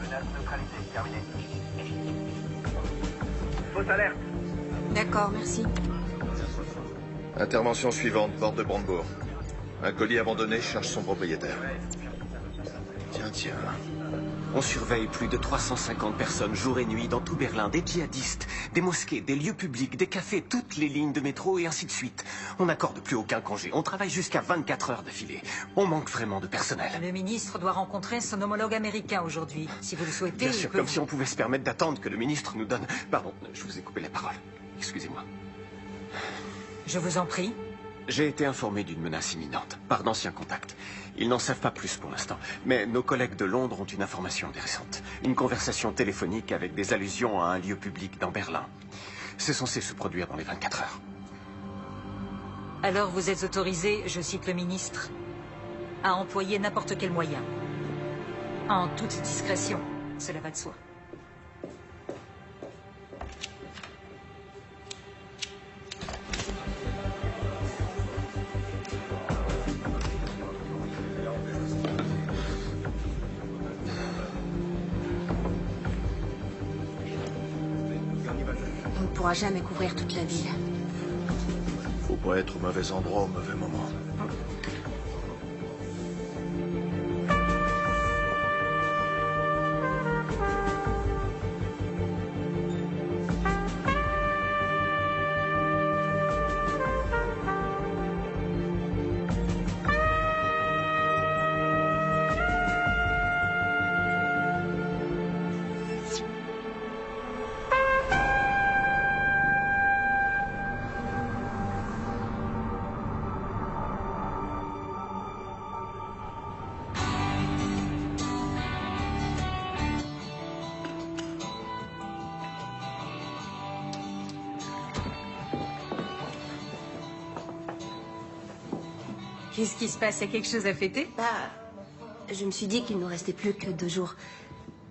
Menace neutralisée, terminé. Fausse alerte. D'accord, merci. Intervention suivante, porte de Brandebourg. Un colis abandonné cherche son propriétaire. Tiens. On surveille plus de 350 personnes jour et nuit dans tout Berlin, des djihadistes, des mosquées, des lieux publics, des cafés, toutes les lignes de métro et ainsi de suite. On n'accorde plus aucun congé. On travaille jusqu'à 24 heures d'affilée. On manque vraiment de personnel. Le ministre doit rencontrer son homologue américain aujourd'hui. Si vous le souhaitez, Bien sûr, comme si on pouvait se permettre d'attendre que le ministre nous donne... Pardon, je vous ai coupé la parole. Excusez-moi. Je vous en prie. J'ai été informé d'une menace imminente, par d'anciens contacts. Ils n'en savent pas plus pour l'instant, mais nos collègues de Londres ont une information intéressante. Une conversation téléphonique avec des allusions à un lieu public dans Berlin. C'est censé se produire dans les 24 heures. Alors vous êtes autorisé, je cite le ministre, à employer n'importe quel moyen. En toute discrétion, cela va de soi. On ne pourra jamais couvrir toute la ville. Faut pas être au mauvais endroit au mauvais moment. Qu'est-ce qui se passe? Il y a quelque chose à fêter? Je me suis dit qu'il nous restait plus que 2 jours.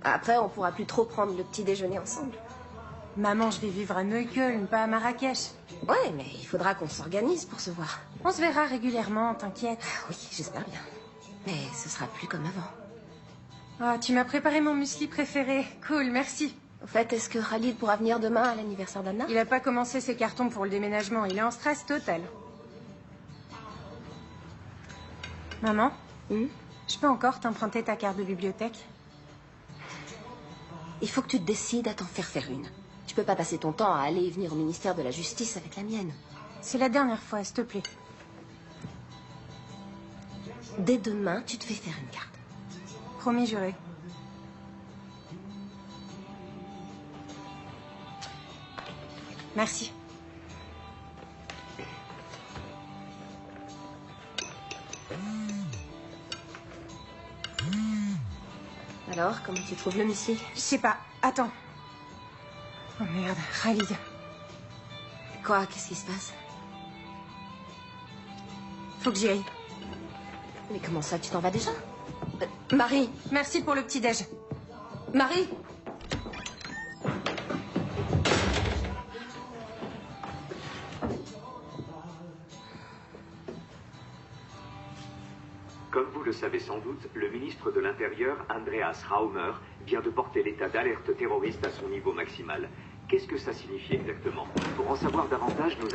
Après, on pourra plus trop prendre le petit déjeuner ensemble. Maman, je vais vivre à Neukölln, pas à Marrakech. Ouais, mais il faudra qu'on s'organise pour se voir. On se verra régulièrement, t'inquiète. Oui, j'espère bien. Mais ce sera plus comme avant. Ah, tu m'as préparé mon muesli préféré. Cool, merci. Au fait, est-ce que Khalid pourra venir demain à l'anniversaire d'Anna? Il a pas commencé ses cartons pour le déménagement. Il est en stress total. Maman, je peux encore t'emprunter ta carte de bibliothèque? Il faut que tu te décides à t'en faire une. Tu peux pas passer ton temps à aller et venir au ministère de la Justice avec la mienne. C'est la dernière fois, s'il te plaît. Dès demain, tu te fais faire une carte. Promis juré. Merci. Alors, comment tu trouves le muesli? Je sais pas. Attends. Oh merde, Khalid. Quoi? Qu'est-ce qui se passe? Faut que j'y aille. Mais comment ça, tu t'en vas déjà? Marie! Merci pour le petit-déj. Marie! Comme vous le savez sans doute, le ministre de l'Intérieur, Andreas Raumer, vient de porter l'état d'alerte terroriste à son niveau maximal. Qu'est-ce que ça signifie exactement? Pour en savoir davantage, nous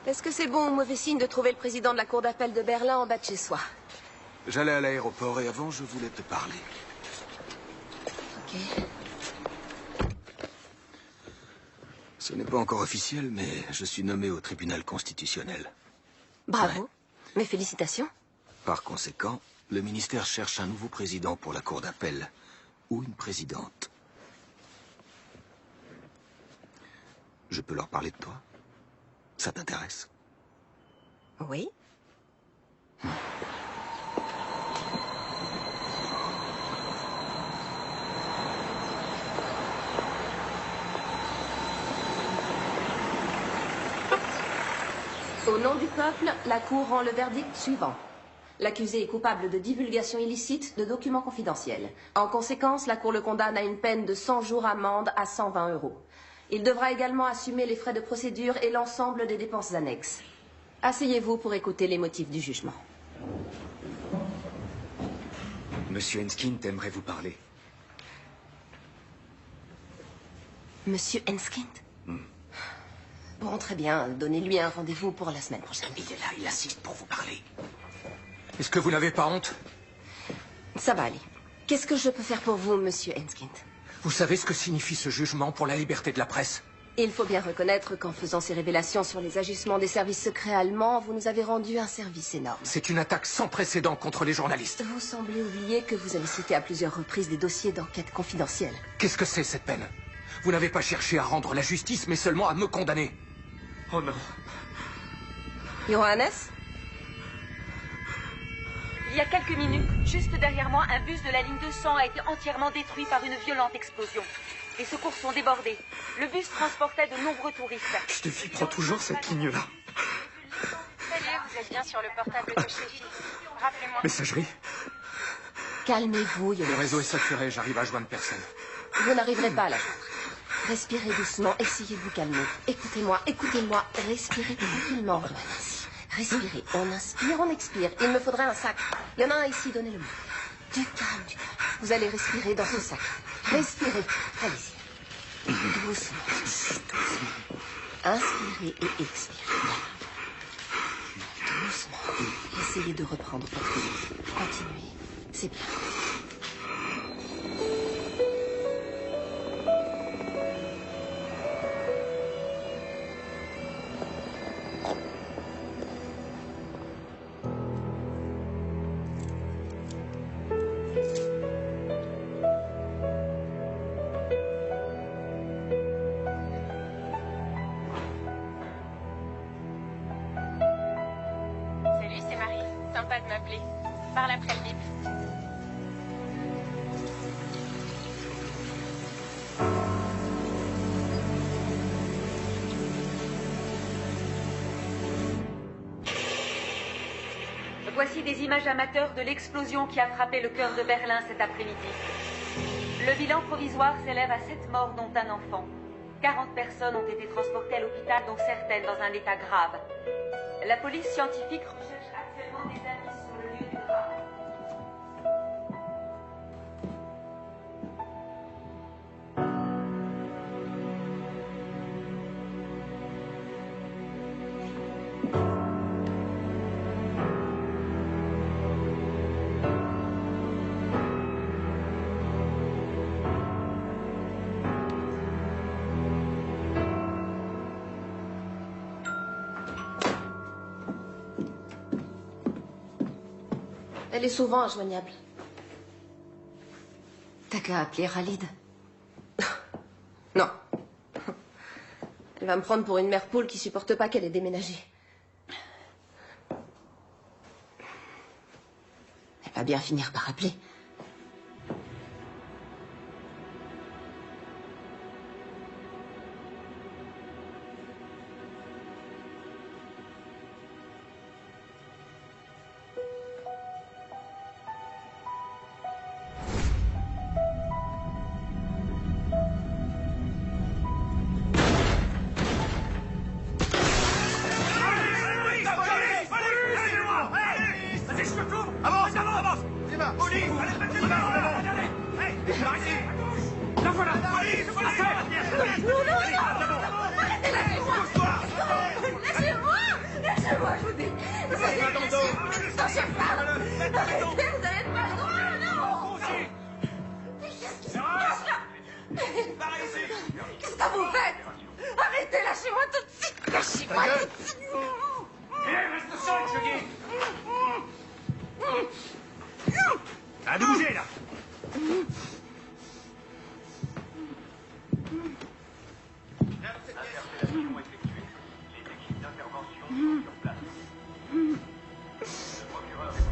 Est-ce que c'est bon ou mauvais signe de trouver le président de la cour d'appel de Berlin en bas de chez soi? J'allais à l'aéroport et avant, je voulais te parler. Ok. Ce n'est pas encore officiel, mais je suis nommé au tribunal constitutionnel. Bravo. Ouais. Mes félicitations. Par conséquent, le ministère cherche un nouveau président pour la cour d'appel. Ou une présidente. Je peux leur parler de toi? Ça t'intéresse? Oui. Au nom du peuple, la Cour rend le verdict suivant. L'accusé est coupable de divulgation illicite de documents confidentiels. En conséquence, la Cour le condamne à une peine de 100 jours amende à 120 €. Il devra également assumer les frais de procédure et l'ensemble des dépenses annexes. Asseyez-vous pour écouter les motifs du jugement. Monsieur Enskind aimerait vous parler. Monsieur Enskind? Bon, très bien. Donnez-lui un rendez-vous pour la semaine prochaine. Il est là, il assiste pour vous parler. Est-ce que vous n'avez pas honte? Ça va aller. Qu'est-ce que je peux faire pour vous, monsieur Enskind? Vous savez ce que signifie ce jugement pour la liberté de la presse? Il faut bien reconnaître qu'en faisant ces révélations sur les agissements des services secrets allemands, vous nous avez rendu un service énorme. C'est une attaque sans précédent contre les journalistes. Vous semblez oublier que vous avez cité à plusieurs reprises des dossiers d'enquête confidentielle. Qu'est-ce que c'est, cette peine? Vous n'avez pas cherché à rendre la justice, mais seulement à me condamner. Oh non. Johannes? Il y a quelques minutes, juste derrière moi, un bus de la ligne 200 a été entièrement détruit par une violente explosion. Les secours sont débordés. Le bus transportait de nombreux touristes. Je te prends toujours cette ligne-là. Ça y est, vous êtes bien sur le portable de Sheffield. Rappelez-moi. Messagerie. Calmez-vous, Le Johannes. réseau est saturé, j'arrive à joindre personne. Vous n'arriverez pas à la joindre. Respirez doucement, essayez de vous calmer. Écoutez-moi, écoutez-moi. Respirez tranquillement, Johannes. Respirez. On inspire, on expire. Il me faudrait un sac. Il y en a un ici, donnez-le-moi. Du calme, du calme. Vous allez respirer dans ce sac. Respirez. Allez-y. Doucement. Doucement. Inspirez et expirez. Doucement. Essayez de reprendre votre vie. Continuez. C'est bien. Salut, c'est Marie. Sympa de m'appeler. Parle après le bip. Voici des images amateurs de l'explosion qui a frappé le cœur de Berlin cet après-midi. Le bilan provisoire s'élève à 7 morts, dont un enfant. 40 personnes ont été transportées à l'hôpital, dont certaines dans un état grave. La police scientifique recherche actuellement des indices sur le lieu du drame. Elle est souvent injoignable. T'as qu'à appeler Khalid. Non. Elle va me prendre pour une mère poule qui supporte pas qu'elle ait déménagé. Elle va bien finir par appeler. Qu'est-ce que vous faites? Arrêtez, lâchez-moi tout de suite. Lâchez-moi tout de suite. Reste seul, je dis. À de bouger, là. Interpellation effectuée. Les équipes d'intervention sont sur place. Le procureur est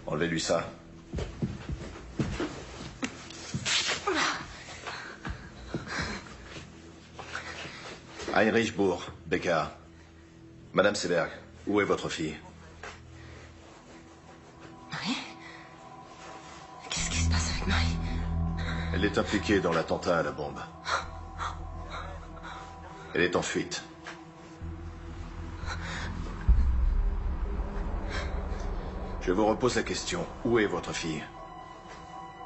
Enlevez-lui ça. Heinrich Bourg, BKA. Madame Seberg, où est votre fille? Marie? Qu'est-ce qui se passe avec Marie? Elle est impliquée dans l'attentat à la bombe. Elle est en fuite. Je vous repose la question. Où est votre fille?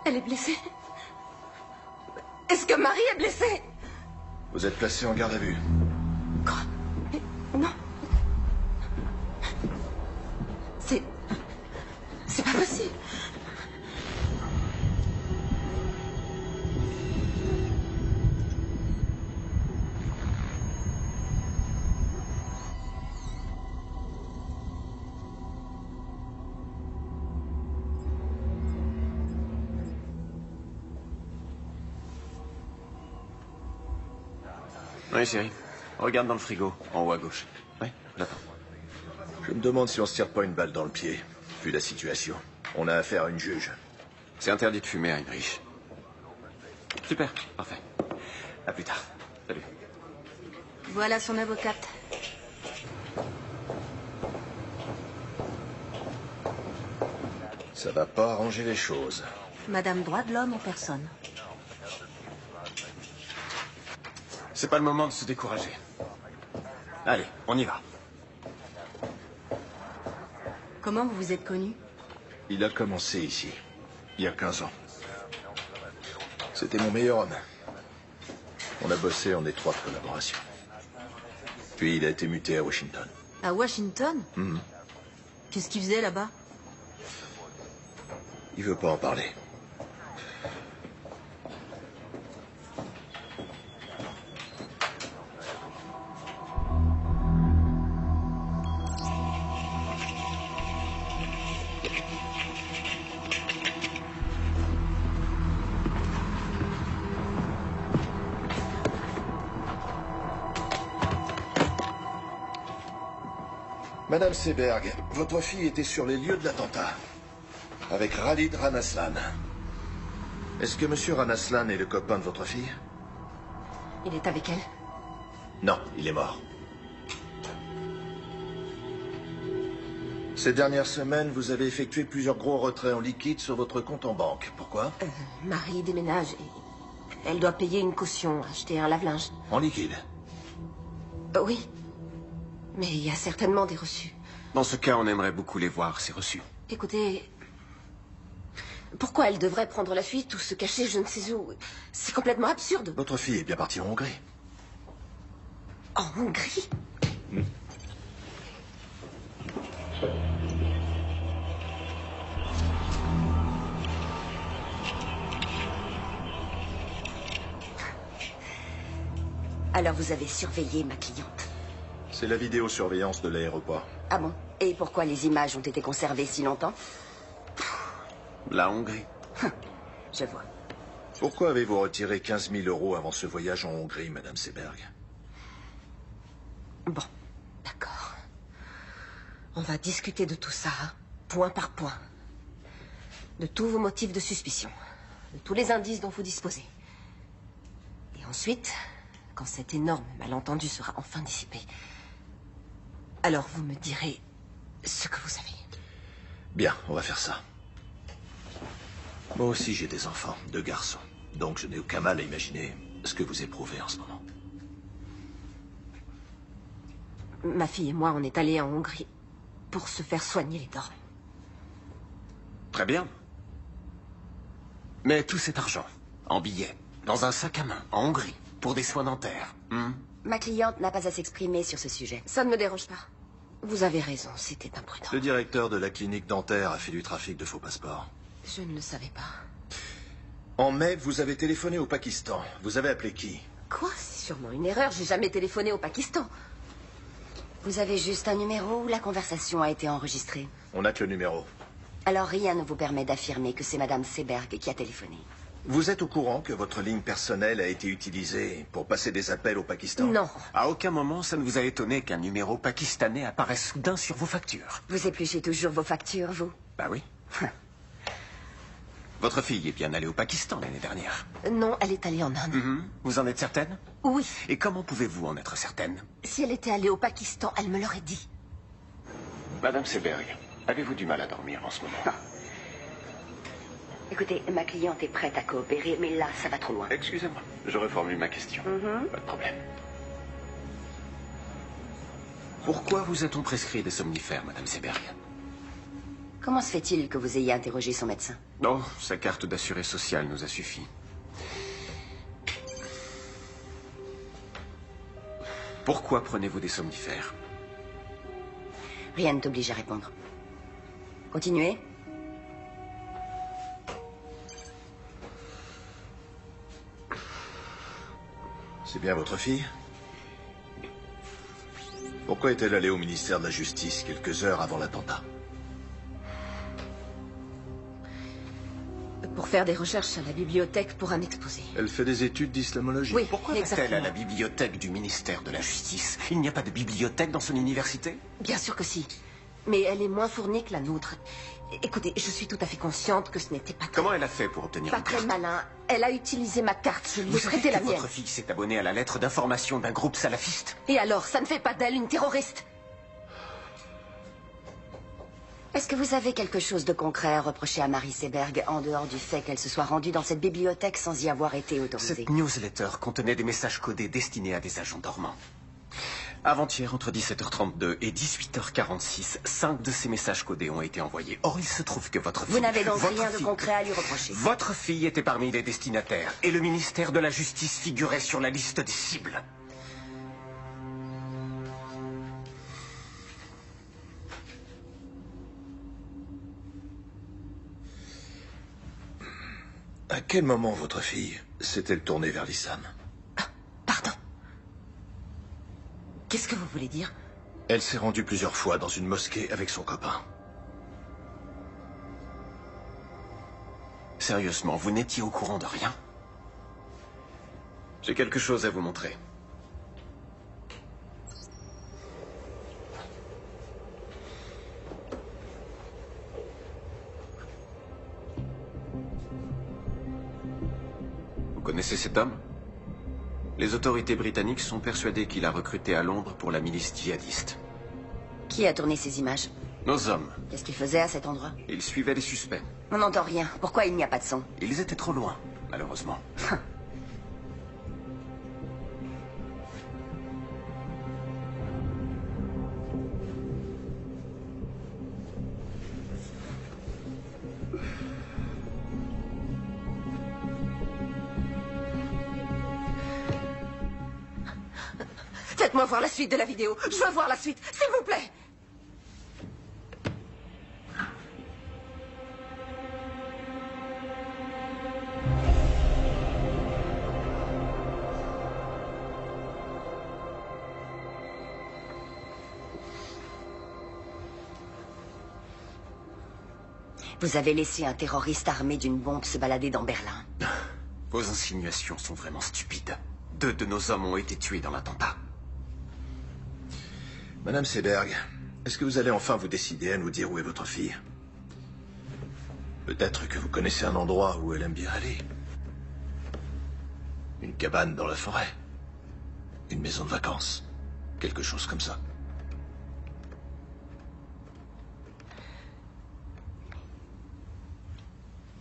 Elle est blessée. Est-ce que Marie est blessée? Vous êtes placé en garde à vue. Quoi? Mais non. C'est pas possible. Oui, chérie. Regarde dans le frigo, en haut à gauche. Oui, j'attends. Je me demande si on se tire pas une balle dans le pied, vu la situation. On a affaire à une juge. C'est interdit de fumer, Heinrich. Super, parfait. À plus tard. Salut. Voilà son avocate. Ça va pas arranger les choses. Madame droit de l'homme en personne. C'est pas le moment de se décourager. Allez, on y va. Comment vous vous êtes connus? Il a commencé ici, il y a 15 ans. C'était mon meilleur homme. On a bossé en étroite collaboration. Puis il a été muté à Washington. À Washington? Qu'est-ce qu'il faisait là-bas? Il veut pas en parler. Madame Seberg, votre fille était sur les lieux de l'attentat, avec Khalid Ranaslan. Est-ce que Monsieur Ranaslan est le copain de votre fille? Il est avec elle? Non, il est mort. Ces dernières semaines, vous avez effectué plusieurs gros retraits en liquide sur votre compte en banque. Pourquoi? Marie déménage et elle doit payer une caution, acheter un lave-linge. En liquide? Oui. Mais il y a certainement des reçus. Dans ce cas, on aimerait beaucoup les voir, ces reçus. Écoutez... Pourquoi elle devrait prendre la fuite ou se cacher je ne sais où? C'est complètement absurde. Votre fille est bien partie en Hongrie. En Hongrie? Alors vous avez surveillé ma cliente? C'est la vidéosurveillance de l'aéroport. Ah bon? Et pourquoi les images ont été conservées si longtemps? La Hongrie. Je vois. Pourquoi avez-vous retiré 15 000 € avant ce voyage en Hongrie, Madame Seberg? Bon, d'accord. On va discuter de tout ça, point par point. De tous vos motifs de suspicion. De tous les indices dont vous disposez. Et ensuite, quand cet énorme malentendu sera enfin dissipé, alors vous me direz ce que vous savez. Bien, on va faire ça. Moi aussi, j'ai des enfants, 2 garçons. Donc je n'ai aucun mal à imaginer ce que vous éprouvez en ce moment. Ma fille et moi, on est allés en Hongrie pour se faire soigner les dents. Très bien. Mais tout cet argent, en billets, dans un sac à main, en Hongrie, pour des soins dentaires. Ma cliente n'a pas à s'exprimer sur ce sujet. Ça ne me dérange pas. Vous avez raison, c'était imprudent. Le directeur de la clinique dentaire a fait du trafic de faux passeports. Je ne le savais pas. En mai, vous avez téléphoné au Pakistan. Vous avez appelé qui? Quoi? C'est sûrement une erreur. J'ai jamais téléphoné au Pakistan. Vous avez juste un numéro où la conversation a été enregistrée? On n'a que le numéro. Alors rien ne vous permet d'affirmer que c'est Madame Seberg qui a téléphoné? Vous êtes au courant que votre ligne personnelle a été utilisée pour passer des appels au Pakistan? Non. À aucun moment, ça ne vous a étonné qu'un numéro pakistanais apparaisse soudain sur vos factures? Vous épluchez toujours vos factures, vous? Bah oui. Votre fille est bien allée au Pakistan l'année dernière. Non, elle est allée en Inde. Vous en êtes certaine? Oui. Et comment pouvez-vous en être certaine? Si elle était allée au Pakistan, elle me l'aurait dit. Madame Seberg, avez-vous du mal à dormir en ce moment? Écoutez, ma cliente est prête à coopérer, mais là, ça va trop loin. Excusez-moi, je reformule ma question. Pas de problème. Pourquoi vous a-t-on prescrit des somnifères, Madame Seberg? Comment se fait-il que vous ayez interrogé son médecin? Oh, sa carte d'assuré social nous a suffi. Pourquoi prenez-vous des somnifères? Rien ne t'oblige à répondre. Continuez. C'est bien votre fille? Pourquoi est-elle allée au ministère de la Justice quelques heures avant l'attentat? Pour faire des recherches à la bibliothèque pour un exposé. Elle fait des études d'islamologie. Oui, Pourquoi va-t-elle à la bibliothèque du ministère de la Justice? Il n'y a pas de bibliothèque dans son université? Bien sûr que si. Mais elle est moins fournie que la nôtre. Écoutez, je suis tout à fait consciente que ce n'était pas très... Comment elle a fait pour obtenir Pas une très carte? malin. Elle a utilisé ma carte. Je lui ai Vous savez prêté la que mienne. votre fille s'est abonnée à la lettre d'information d'un groupe salafiste? Et alors, ça ne fait pas d'elle une terroriste? Est-ce que vous avez quelque chose de concret à reprocher à Marie Seberg, en dehors du fait qu'elle se soit rendue dans cette bibliothèque sans y avoir été autorisée? Cette newsletter contenait des messages codés destinés à des agents dormants. Avant-hier, entre 17h32 et 18h46, 5 de ces messages codés ont été envoyés. Or, il se trouve que votre fille... Vous n'avez donc votre rien de fille- concret à lui reprocher? Votre fille était parmi les destinataires, et le ministère de la Justice figurait sur la liste des cibles. À quel moment votre fille s'est-elle tournée vers l'islam? Pardon? Qu'est-ce que vous voulez dire? Elle s'est rendue plusieurs fois dans une mosquée avec son copain. Sérieusement, vous n'étiez au courant de rien? J'ai quelque chose à vous montrer. Vous connaissez cet homme? Les autorités britanniques sont persuadées qu'il a recruté à Londres pour la milice djihadiste. Qui a tourné ces images? Nos hommes. Qu'est-ce qu'ils faisaient à cet endroit? Ils suivaient les suspects. On n'entend rien. Pourquoi il n'y a pas de son? Ils étaient trop loin, malheureusement. Faites-moi voir la suite de la vidéo. Je veux voir la suite, s'il vous plaît. Vous avez laissé un terroriste armé d'une bombe se balader dans Berlin. Vos insinuations sont vraiment stupides. 2 de nos hommes ont été tués dans l'attentat. Madame Seberg, est-ce que vous allez enfin vous décider à nous dire où est votre fille? Peut-être que vous connaissez un endroit où elle aime bien aller. Une cabane dans la forêt. Une maison de vacances. Quelque chose comme ça.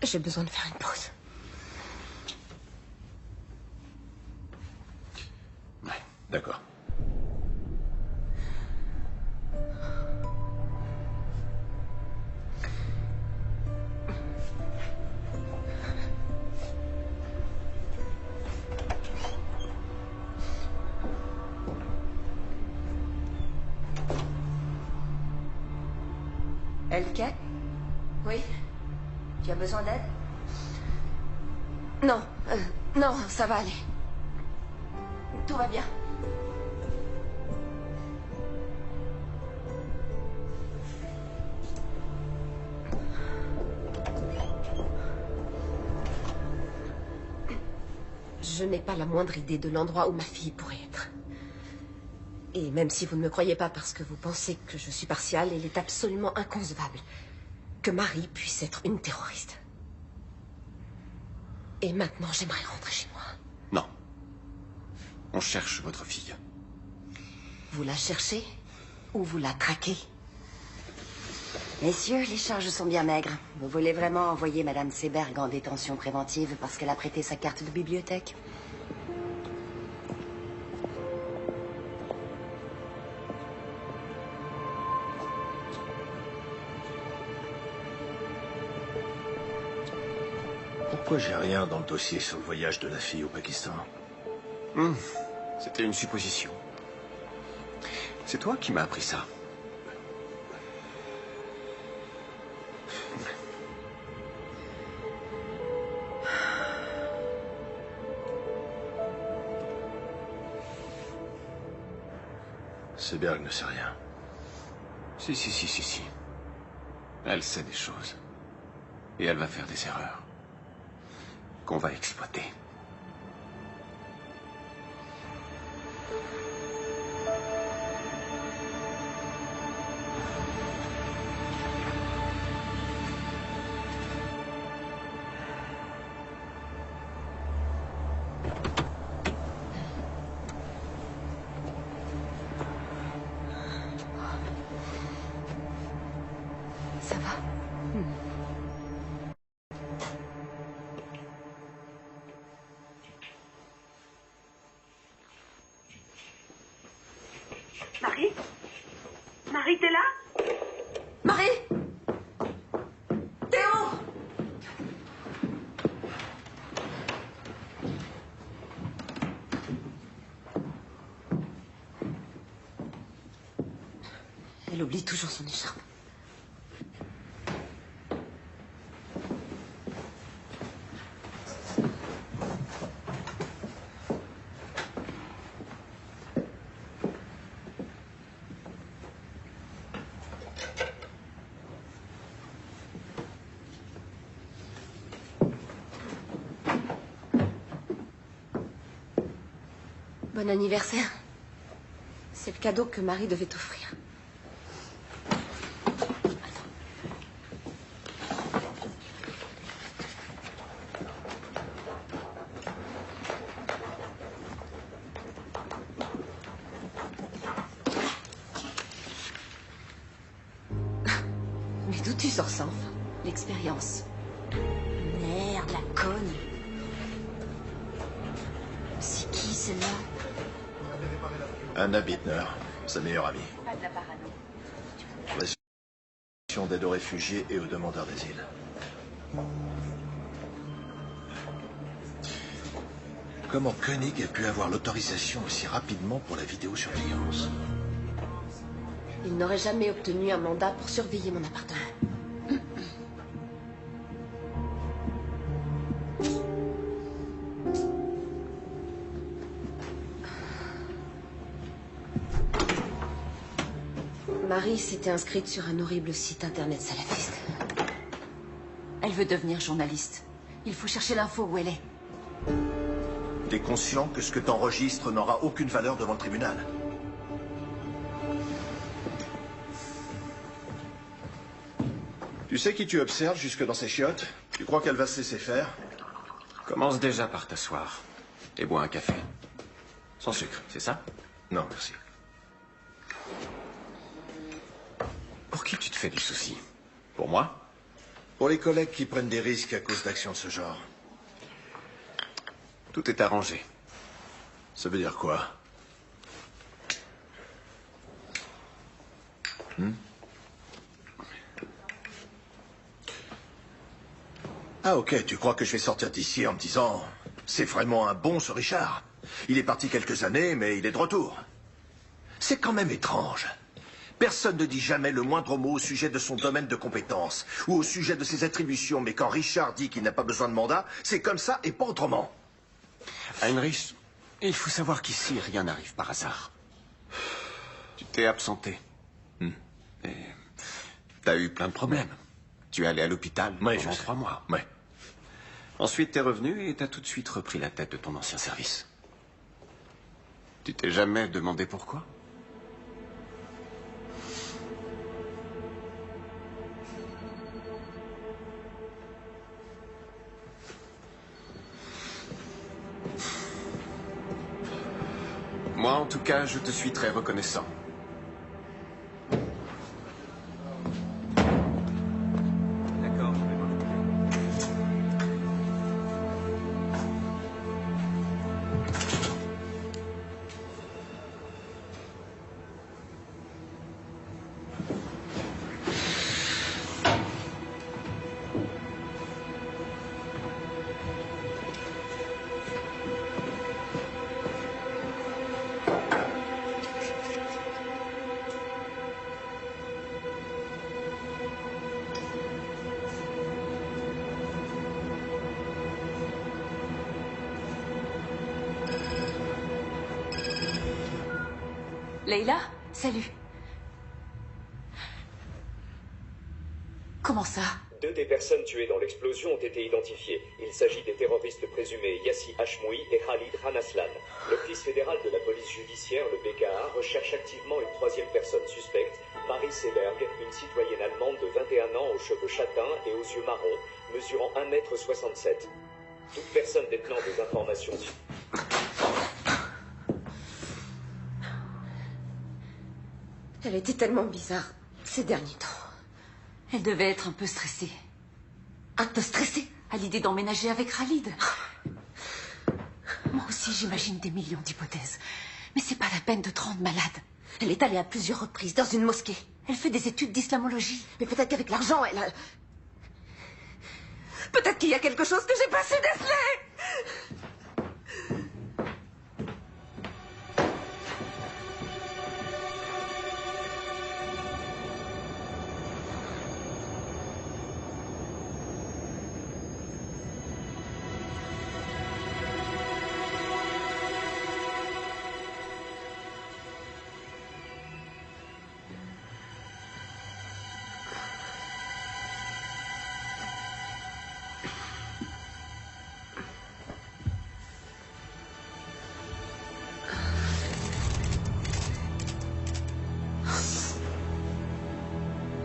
J'ai besoin de faire une pause. Ouais, d'accord. Elke? Oui? Tu as besoin d'aide? Non, non, ça va aller. Tout va bien. Je n'ai pas la moindre idée de l'endroit où ma fille pourrait être. Et même si vous ne me croyez pas parce que vous pensez que je suis partiale, il est absolument inconcevable que Marie puisse être une terroriste. Et maintenant, j'aimerais rentrer chez moi. Non. On cherche votre fille. Vous la cherchez ou vous la traquez? Messieurs, les charges sont bien maigres. Vous voulez vraiment envoyer Madame Seberg en détention préventive parce qu'elle a prêté sa carte de bibliothèque? Pourquoi j'ai rien dans le dossier sur le voyage de la fille au Pakistan? C'était une supposition. C'est toi qui m'as appris ça. Seberg ne sait rien. Si. Elle sait des choses. Et elle va faire des erreurs. Qu'on va exploiter. Ça va? Marie? Marie, t'es là? Marie! Théo! Elle oublie toujours son écharpe. Bon anniversaire. C'est le cadeau que Marie devait t'offrir. Mais d'où tu sors ça, enfin? L'expérience. Merde, la conne. C'est qui, celle-là? Anna Bittner, sa meilleure amie. Pas de la parano. Relation d'aide aux réfugiés et aux demandeurs d'asile. Comment Koenig a pu avoir l'autorisation aussi rapidement pour la vidéosurveillance? Il n'aurait jamais obtenu un mandat pour surveiller mon appartement. Marie s'était inscrite sur un horrible site internet salafiste. Elle veut devenir journaliste. Il faut chercher l'info où elle est. T'es conscient que ce que t'enregistres n'aura aucune valeur devant le tribunal? Tu sais qui tu observes jusque dans ses chiottes? Tu crois qu'elle va se laisser faire? Commence déjà par t'asseoir. Et bois un café. Sans sucre, c'est ça? Non, merci. Pour qui tu te fais du souci? Pour moi? Pour les collègues qui prennent des risques à cause d'actions de ce genre. Tout est arrangé. Ça veut dire quoi? Ah ok, tu crois que je vais sortir d'ici en me disant c'est vraiment un bon ce Richard. Il est parti quelques années, mais il est de retour. C'est quand même étrange. Personne ne dit jamais le moindre mot au sujet de son domaine de compétence ou au sujet de ses attributions, mais quand Richard dit qu'il n'a pas besoin de mandat, c'est comme ça et pas autrement. Heinrich, il faut savoir qu'ici, rien n'arrive par hasard. Tu t'es absenté. Et t'as eu plein de problèmes. Tu es allé à l'hôpital pendant 3 mois. Ouais. Ensuite, t'es revenu et t'as tout de suite repris la tête de ton ancien service. Tu t'es jamais demandé pourquoi? tout cas, je te suis très reconnaissant. D'accord, je vais m'en Leila, salut. Comment ça? 2 des personnes tuées dans l'explosion ont été identifiées. Il s'agit des terroristes présumés Yassi Hashmoui et Khalid Ranaslan. L'Office fédéral de la police judiciaire, le BKA, recherche activement une 3e personne suspecte, Marie Seberg, une citoyenne allemande de 21 ans aux cheveux châtains et aux yeux marrons, mesurant 1,67 m. Toute personne détenant des informations... Elle était tellement bizarre ces derniers temps. Elle devait être un peu stressée. Un peu stressée? À l'idée d'emménager avec Khalid. Moi aussi, j'imagine des millions d'hypothèses. Mais c'est pas la peine de te rendre malade. Elle est allée à plusieurs reprises dans une mosquée. Elle fait des études d'islamologie. Mais peut-être qu'avec l'argent, elle a... Peut-être qu'il y a quelque chose que j'ai pas su déceler.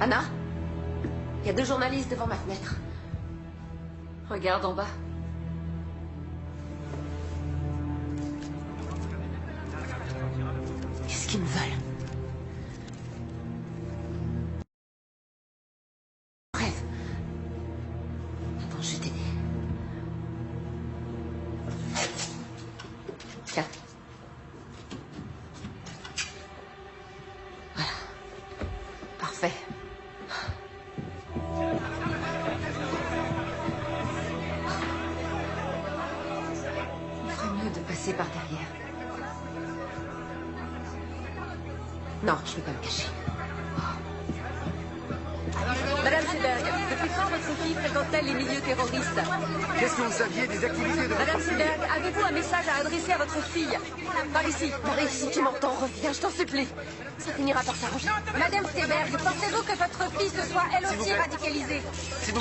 Anna, il y a 2 journalistes devant ma fenêtre. Regarde en bas. Qu'est-ce qu'ils me veulent? Rêve. Attends, je vais t'aider. Tiens. Voilà. Parfait. Passer par derrière. Non, je ne vais pas me cacher. Madame Seberg, depuis quand votre fille fréquente-t-elle les milieux terroristes? Qu'est-ce que vous saviez des activités de Madame Seberg, avez-vous un message à adresser à votre fille? Par ici. Marie, si tu m'entends, reviens, je t'en supplie. Ça finira par s'arranger. Madame Seberg, pensez-vous que votre fille se soit elle aussi radicalisée?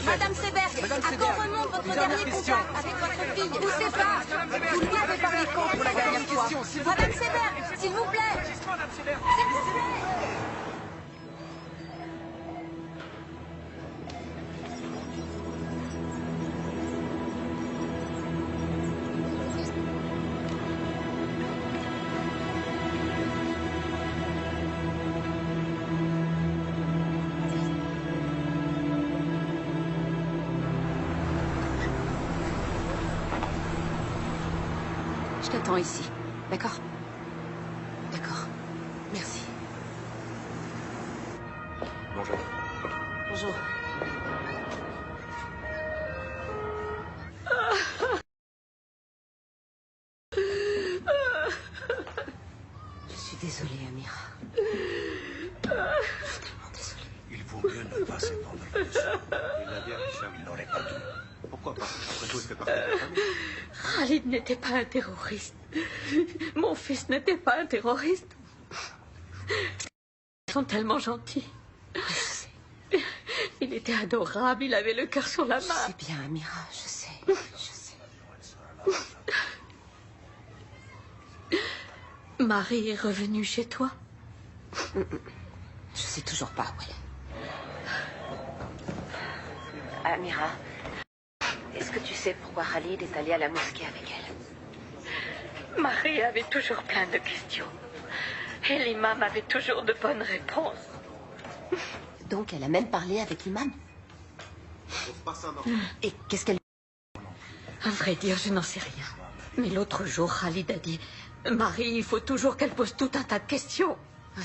Madame Seberg, à quand remonte votre dernier contact avec votre fille? Ou c'est pas? Vous lui avez parlé quand pour la dernière fois? Madame Seberg, s'il vous plaît. S'il vous plaît. Je t'attends ici, d'accord? D'accord. Merci. Bonjour. Bonjour. Je suis désolée, Amira. Vraiment désolée. Il vaut mieux ne pas s'étendre plus. Il l'a bien, Richard. Il n'aurait pas dû. Pourquoi pas? Après tout, il fait partie de la famille. Khalid n'était pas un terroriste. Mon fils n'était pas un terroriste. Ils sont tellement gentils. Il était adorable, il avait le cœur sur la main. Je sais bien, Amira, je sais. Je sais. Marie est revenue chez toi? Je sais toujours pas où elle est. Amira, est-ce que tu sais pourquoi Khalid est allé à la mosquée avec elle? Marie avait toujours plein de questions. Et l'imam avait toujours de bonnes réponses. Donc elle a même parlé avec l'imam. Et qu'est-ce qu'elle... À vrai dire, je n'en sais rien. Mais l'autre jour, Khalid a dit... Marie, il faut toujours qu'elle pose tout un tas de questions. Ouais.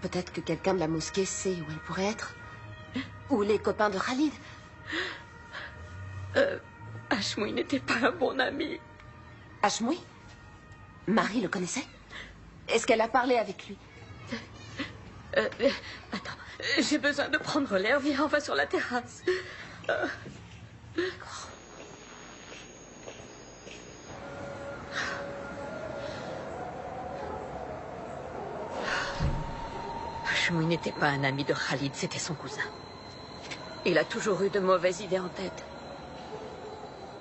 Peut-être que quelqu'un de la mosquée sait où elle pourrait être. Ou les copains de Khalid. Hashmoui n'était pas un bon ami. Hashmoui? Marie le connaissait? Est-ce qu'elle a parlé avec lui? Attends, j'ai besoin de prendre l'air. Viens, on va sur la terrasse. D'accord. Hashmoui n'était pas un ami de Khalid, c'était son cousin. Il a toujours eu de mauvaises idées en tête.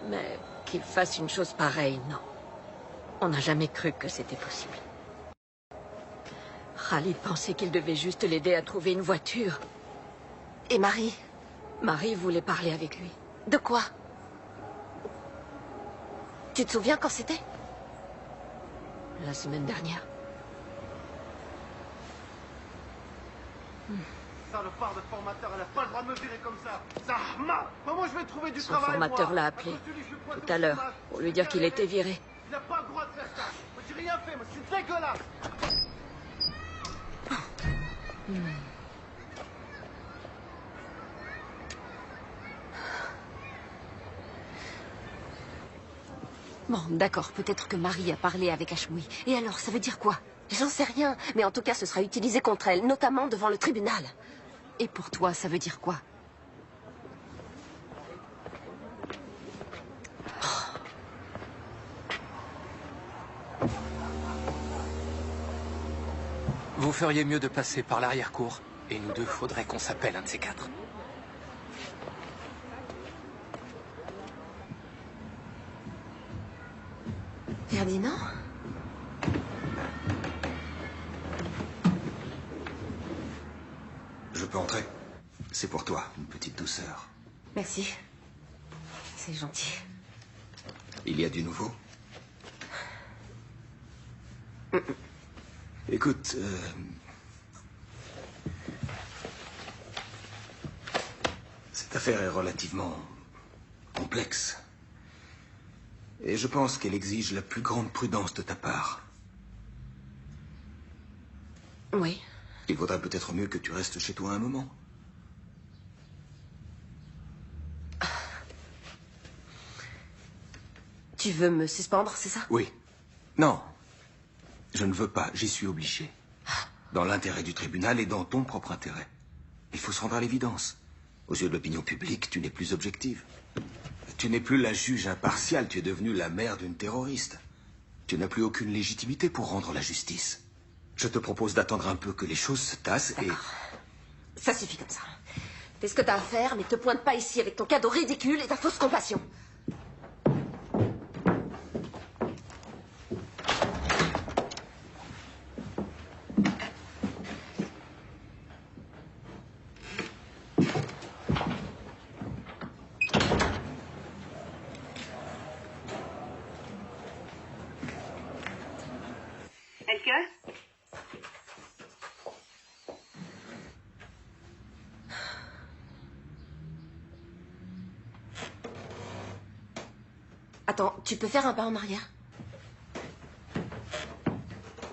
Mais qu'il fasse une chose pareille, non. On n'a jamais cru que c'était possible. Khalid pensait qu'il devait juste l'aider à trouver une voiture. Et Marie? Marie voulait parler avec lui. De quoi? Tu te souviens quand c'était? La semaine dernière. Salopard de formateur, elle n'a pas le droit de me virer comme ça. Zahma! Comment je vais trouver du Son travail, formateur moi? l'a appelé tout à l'heure pour lui dire qu'il était viré. Il n'a pas le droit de faire ça. Moi, j'ai rien fait, mais c'est dégueulasse. Bon, d'accord, peut-être que Marie a parlé avec Hashmoui. Et alors, ça veut dire quoi? J'en sais rien, mais en tout cas, ce sera utilisé contre elle, notamment devant le tribunal. Et pour toi, ça veut dire quoi? Vous feriez mieux de passer par l'arrière-cour. Et nous deux, faudrait qu'on s'appelle un de ces quatre. Ferdinand? Je peux entrer? C'est pour toi, une petite douceur. Merci. C'est gentil. Il y a du nouveau? Écoute, cette affaire est relativement complexe. Et je pense qu'elle exige la plus grande prudence de ta part. Oui. Il vaudrait peut-être mieux que tu restes chez toi un moment. Tu veux me suspendre, c'est ça? Oui. Non. Je ne veux pas, j'y suis obligé. Dans l'intérêt du tribunal et dans ton propre intérêt. Il faut se rendre à l'évidence. Aux yeux de l'opinion publique, tu n'es plus objective. Tu n'es plus la juge impartiale, tu es devenue la mère d'une terroriste. Tu n'as plus aucune légitimité pour rendre la justice. Je te propose d'attendre un peu que les choses se tassent et... Ça suffit comme ça. Fais ce que t'as à faire, mais te pointe pas ici avec ton cadeau ridicule et ta fausse compassion. Attends, tu peux faire un pas en arrière?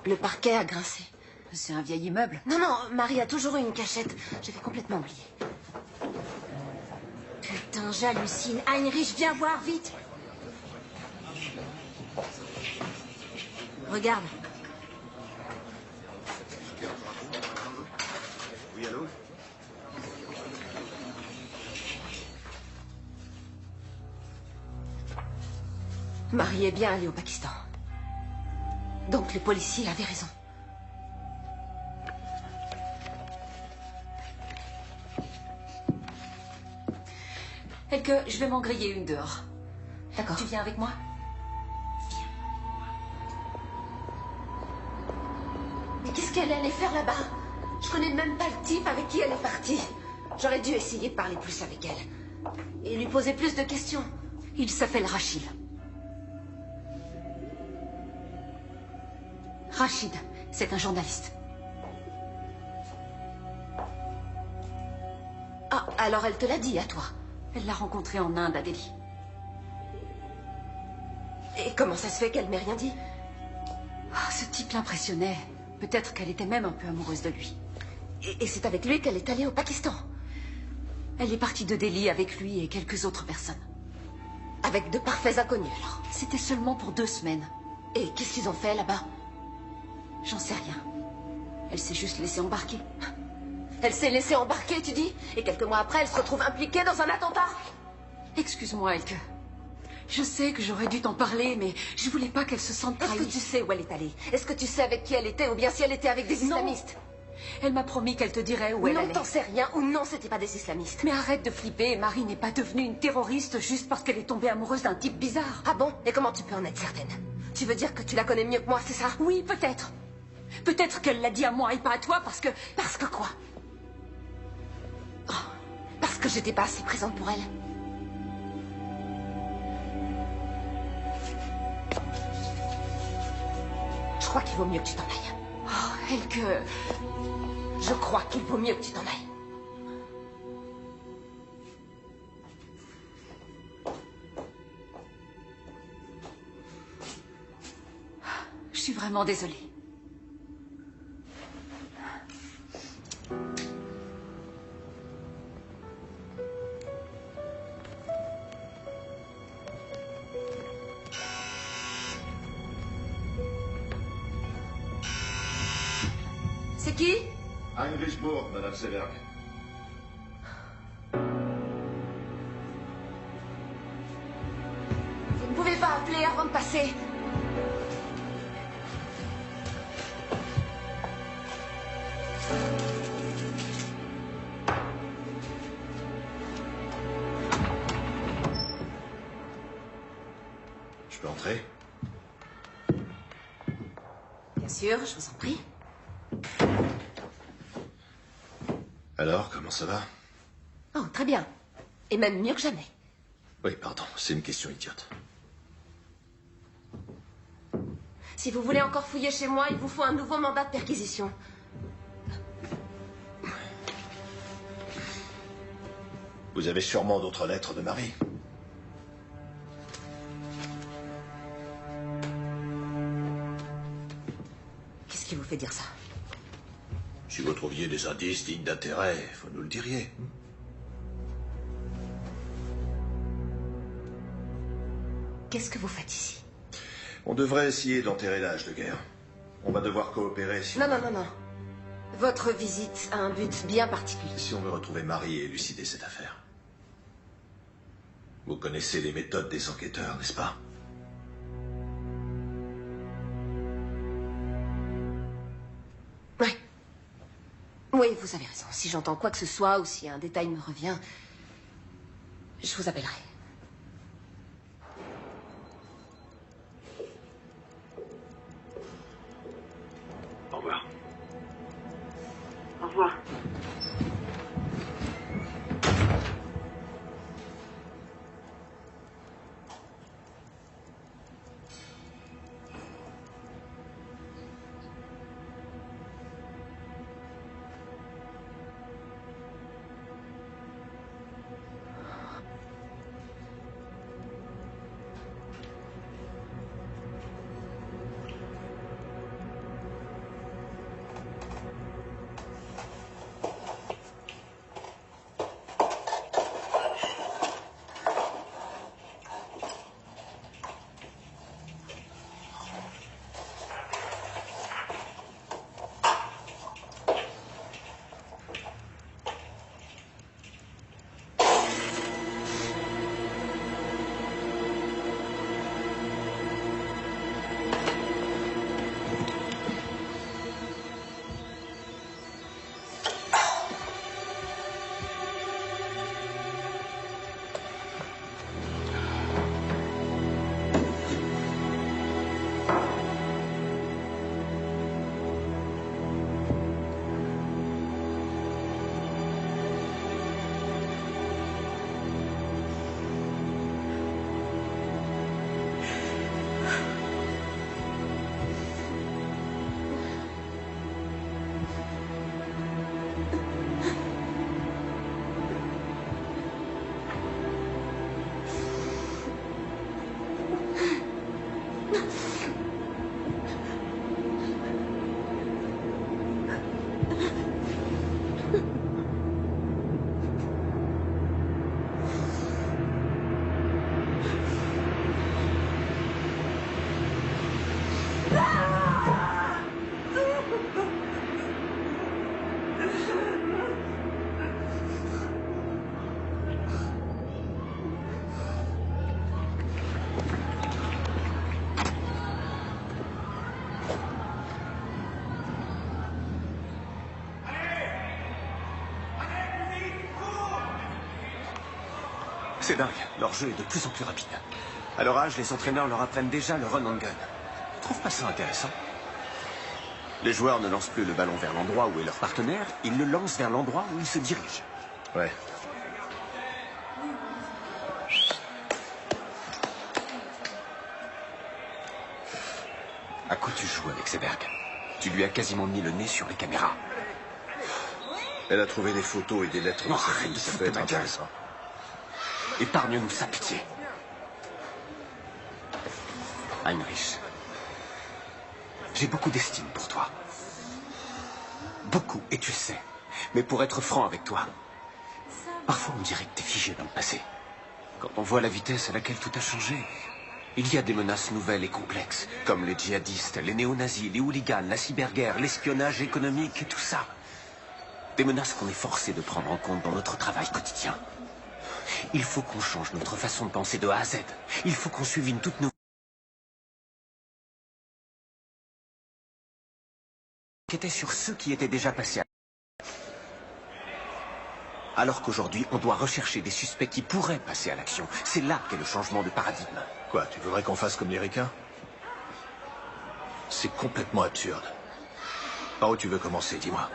Le parquet a grincé. C'est un vieil immeuble. Non, non, Marie a toujours eu une cachette. J'avais complètement oublié. Putain, j'hallucine. Heinrich, viens voir, vite. Regarde. Oui, allô? Marie est bien allée au Pakistan. Donc les policiers avaient raison. Elke, je vais m'en griller une dehors. D'accord. Tu viens avec moi? Mais qu'est-ce qu'elle allait faire là-bas? Je connais même pas le type avec qui elle est partie. J'aurais dû essayer de parler plus avec elle. Et lui poser plus de questions. Il s'appelle Rachid. Rachid, c'est un journaliste. Ah, alors elle te l'a dit à toi? Elle l'a rencontré en Inde, à Delhi. Et comment ça se fait qu'elle m'ait rien dit? Ah, ce type l'impressionnait. Peut-être qu'elle était même un peu amoureuse de lui. Et c'est avec lui qu'elle est allée au Pakistan? Elle est partie de Delhi avec lui et quelques autres personnes. Avec de parfaits inconnus, alors? C'était seulement pour 2 semaines. Et qu'est-ce qu'ils ont fait là-bas? J'en sais rien. Elle s'est juste laissée embarquer. Elle s'est laissée embarquer, tu dis? Et quelques mois après, elle se retrouve impliquée dans un attentat? Excuse-moi, Elke. Je sais que j'aurais dû t'en parler, mais je voulais pas qu'elle se sente trahie. Est-ce que tu sais où elle est allée? Est-ce que tu sais avec qui elle était? Ou bien si elle était avec des islamistes? Elle m'a promis qu'elle te dirait où elle allait. Non, t'en sais rien. Ou non, c'était pas des islamistes. Mais arrête de flipper. Marie n'est pas devenue une terroriste juste parce qu'elle est tombée amoureuse d'un type bizarre. Ah bon? Et comment tu peux en être certaine? Tu veux dire que tu la connais mieux que moi, c'est ça? Oui, peut-être. Peut-être qu'elle l'a dit à moi et pas à toi parce que... Parce que quoi? Oh, parce que j'étais pas assez présente pour elle. Je crois qu'il vaut mieux que tu t'en ailles. Oh, Elke... Je crois qu'il vaut mieux que tu t'en ailles. Je suis vraiment désolée. C'est qui? Heinrichsburg, Madame Seberg. Vous ne pouvez pas appeler avant de passer. Je peux entrer? Bien sûr, je vous en prie. Alors, comment ça va? Oh, très bien. Et même mieux que jamais. Oui, pardon, c'est une question idiote. Si vous voulez encore fouiller chez moi, il vous faut un nouveau mandat de perquisition. Vous avez sûrement d'autres lettres de Marie. Qu'est-ce qui vous fait dire ça? Si vous trouviez des indices dignes d'intérêt, vous nous le diriez. Qu'est-ce que vous faites ici? On devrait essayer d'enterrer l'âge de guerre. On va devoir coopérer si... Non, non, non, non. Votre visite a un but bien particulier. Si on veut retrouver Marie et élucider cette affaire. Vous connaissez les méthodes des enquêteurs, n'est-ce pas? Oui. Oui, vous avez raison. Si j'entends quoi que ce soit ou si un détail me revient, je vous appellerai. Au revoir. Au revoir. C'est dingue, leur jeu est de plus en plus rapide. À leur âge, les entraîneurs leur apprennent déjà le run and gun. Trouve pas ça intéressant? Les joueurs ne lancent plus le ballon vers l'endroit où est leur partenaire, ils le lancent vers l'endroit où ils se dirigent. Ouais. À quoi tu joues avec Seberg? Tu lui as quasiment mis le nez sur les caméras. Elle a trouvé des photos et des lettres de sa fille, ça peut être intéressant. Épargne-nous sa pitié. Heinrich, j'ai beaucoup d'estime pour toi. Beaucoup, et tu le sais. Mais pour être franc avec toi, parfois on dirait que t'es figé dans le passé. Quand on voit la vitesse à laquelle tout a changé, il y a des menaces nouvelles et complexes, comme les djihadistes, les néo-nazis, les hooligans, la cyberguerre, l'espionnage économique et tout ça. Des menaces qu'on est forcé de prendre en compte dans notre travail quotidien. Il faut qu'on change notre façon de penser de A à Z. Il faut qu'on suive une toute nouvelle... qui était sur ceux qui étaient déjà passés à... Alors qu'aujourd'hui, on doit rechercher des suspects qui pourraient passer à l'action. C'est là qu'est le changement de paradigme. Quoi, tu voudrais qu'on fasse comme les ricains? C'est complètement absurde. Par où tu veux commencer, dis-moi?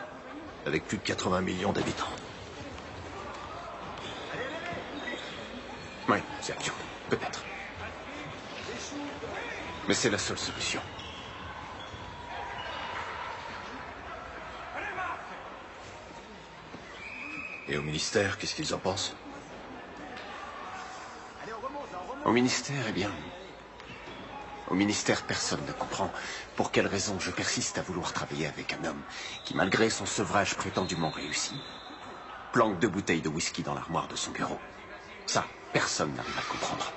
Avec plus de 80 millions d'habitants. Oui, c'est absurde. Peut-être. Mais c'est la seule solution. Et au ministère, qu'est-ce qu'ils en pensent? Au ministère, eh bien... Au ministère, personne ne comprend pour quelle raison je persiste à vouloir travailler avec un homme qui, malgré son sevrage prétendument réussi, planque 2 bouteilles de whisky dans l'armoire de son bureau. Ça, personne n'arrive à le comprendre.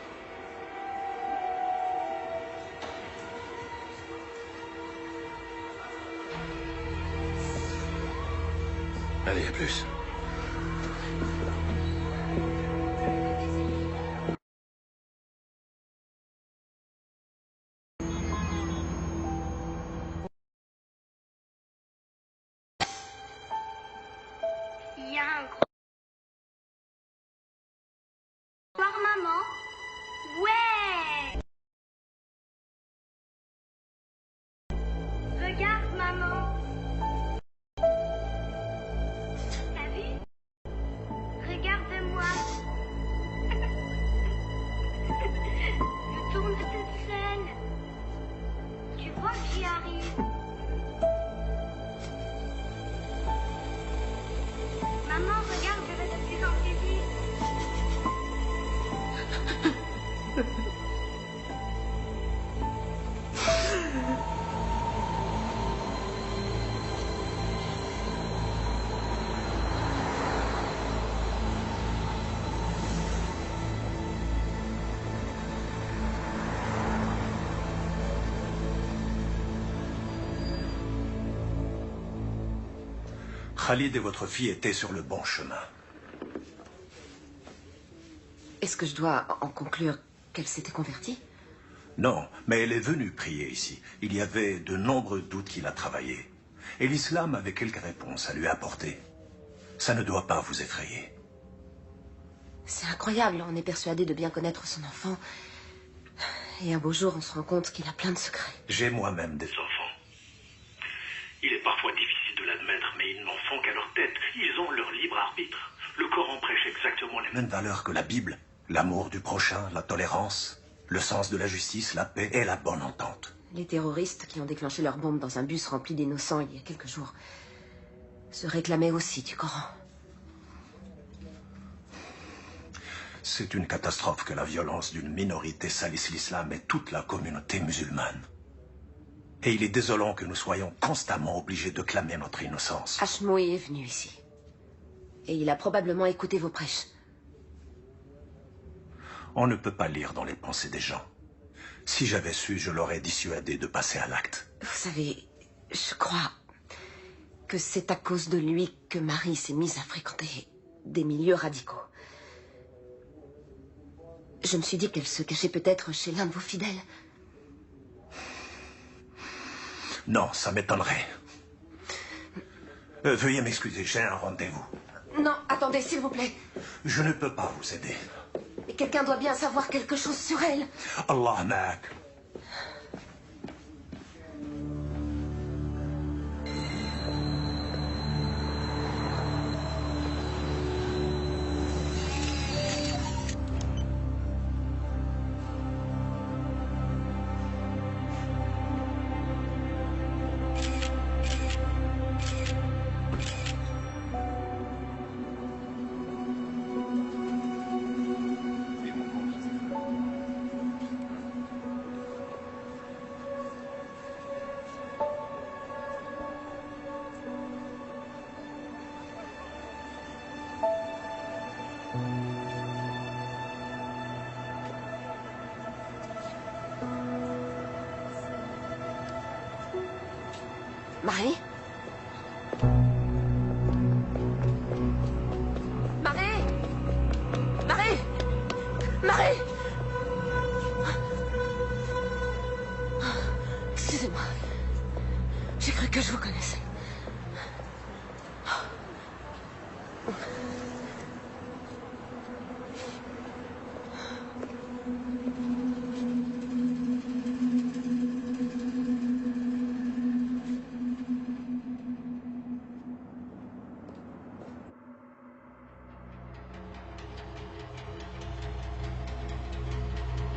Allez, à plus. Il y a un gros... Voir maman? Ouais! Regarde maman. T'as vu? Regarde-moi. Je tourne toute seule. Tu vois que j'y arrive. Maman, regarde, je vais de plus en plus vite. Khalid et votre fille étaient sur le bon chemin. Est-ce que je dois en conclure qu'elle s'était convertie? Non, mais elle est venue prier ici. Il y avait de nombreux doutes qu'il a travaillé. Et l'islam avait quelques réponses à lui apporter. Ça ne doit pas vous effrayer. C'est incroyable, on est persuadé de bien connaître son enfant. Et un beau jour, on se rend compte qu'il a plein de secrets. J'ai moi-même des enfants. Il est parfois difficile de l'admettre, mais ils n'en font qu'à leur tête. Ils ont leur libre arbitre. Le Coran prêche exactement les mêmes valeurs que la Bible. L'amour du prochain, la tolérance, le sens de la justice, la paix et la bonne entente. Les terroristes qui ont déclenché leur bombe dans un bus rempli d'innocents il y a quelques jours se réclamaient aussi du Coran. C'est une catastrophe que la violence d'une minorité salisse l'islam et toute la communauté musulmane. Et il est désolant que nous soyons constamment obligés de clamer notre innocence. Hashmoui est venu ici. Et il a probablement écouté vos prêches. On ne peut pas lire dans les pensées des gens. Si j'avais su, je l'aurais dissuadé de passer à l'acte. Vous savez, je crois que c'est à cause de lui que Marie s'est mise à fréquenter des milieux radicaux. Je me suis dit qu'elle se cachait peut-être chez l'un de vos fidèles. Non, ça m'étonnerait. Veuillez m'excuser, j'ai un rendez-vous. Non, attendez, s'il vous plaît. Je ne peux pas vous aider. Mais quelqu'un doit bien savoir quelque chose sur elle. Allah معك. Marie? Marie? Marie? Marie? Excusez-moi. J'ai cru que je vous connaissais.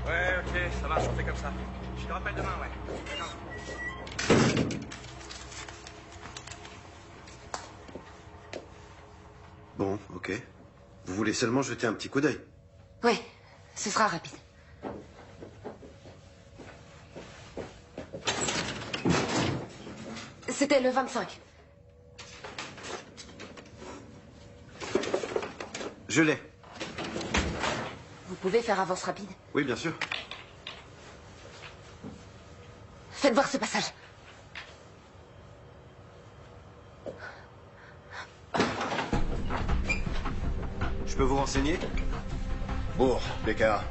Ouais, ok, ça marche, on fait comme ça. Je te rappelle demain, ouais. Bon, ok. Vous voulez seulement jeter un petit coup d'œil? Oui, ce sera rapide. C'était le 25. Je l'ai. Vous pouvez faire avance rapide? Oui, bien sûr. Faites voir ce passage. Je peux vous renseigner? Bourg, BKA.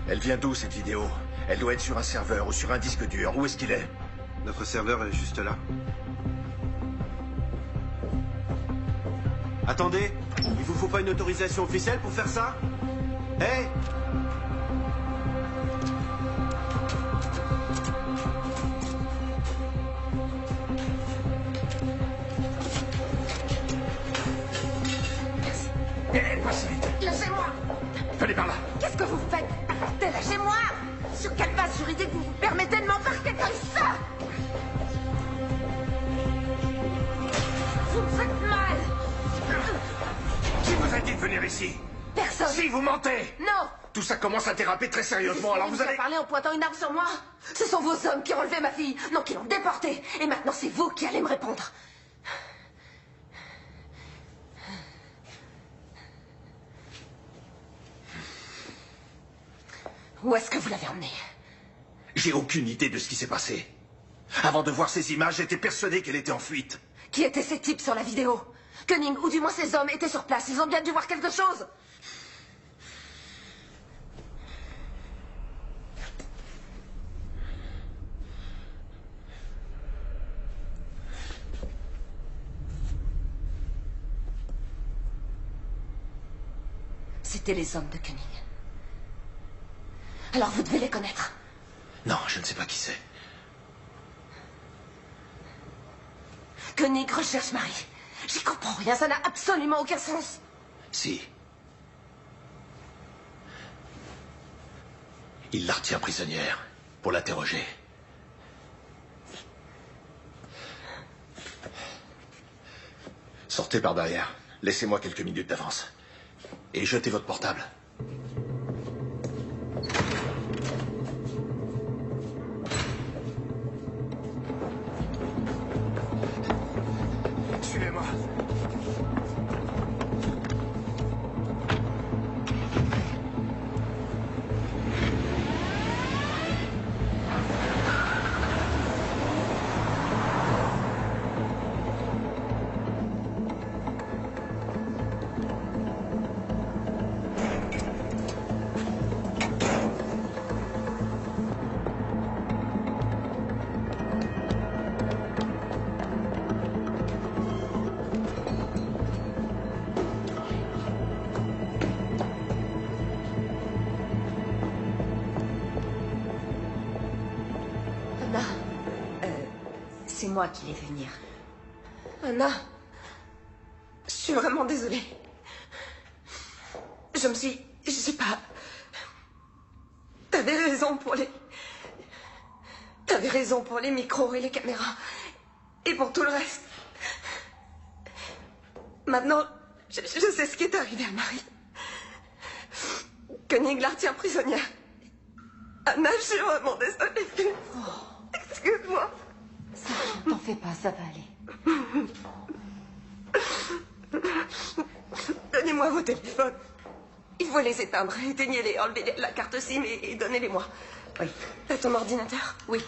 Elle vient d'où, cette vidéo? Elle doit être sur un serveur ou sur un disque dur. Où est-ce qu'il est? Notre serveur est juste là. Attendez, il vous faut pas une autorisation officielle pour faire ça? Hé! Passe vite. Lâchez-moi! Venez par là. Qu'est-ce que vous faites? Lâchez-moi! Sur quelle base juridique vous vous permettez de m'embarquer comme ça? Vous me faites mal! Qui vous a dit de venir ici? Personne! Si, vous mentez! Non! Tout ça commence à déraper très sérieusement, alors vous allez... parler en pointant une arme sur moi? Ce sont vos hommes qui ont enlevé ma fille, non, qui l'ont déportée. Et maintenant, c'est vous qui allez me répondre. Où est-ce que vous l'avez emmenée? J'ai aucune idée de ce qui s'est passé. Avant de voir ces images, j'étais persuadé qu'elle était en fuite. Qui étaient ces types sur la vidéo? Koenig, ou du moins ces hommes, étaient sur place. Ils ont bien dû voir quelque chose. C'étaient les hommes de Koenig. Alors vous devez les connaître. Non, je ne sais pas qui c'est. Koenig recherche Marie. J'y comprends rien, ça n'a absolument aucun sens. Si. Il la retient prisonnière pour l'interroger. Sortez par derrière. Laissez-moi quelques minutes d'avance. Et jetez votre portable. Suivez-moi. c'est moi qui l'ai fait venir. Anna, je suis vraiment désolée. Je sais pas... T'avais raison pour les micros et les caméras. Et pour tout le reste. Maintenant, je sais ce qui est arrivé à Marie. Koenig la retient prisonnière. Anna, je suis vraiment désolée. Excuse-moi. Ça, t'en fais pas, ça va aller. Donnez-moi vos téléphones. Il faut les éteindre. Éteignez-les, enlevez la carte SIM et donnez-les-moi. Oui. T'as ton ordinateur? Oui.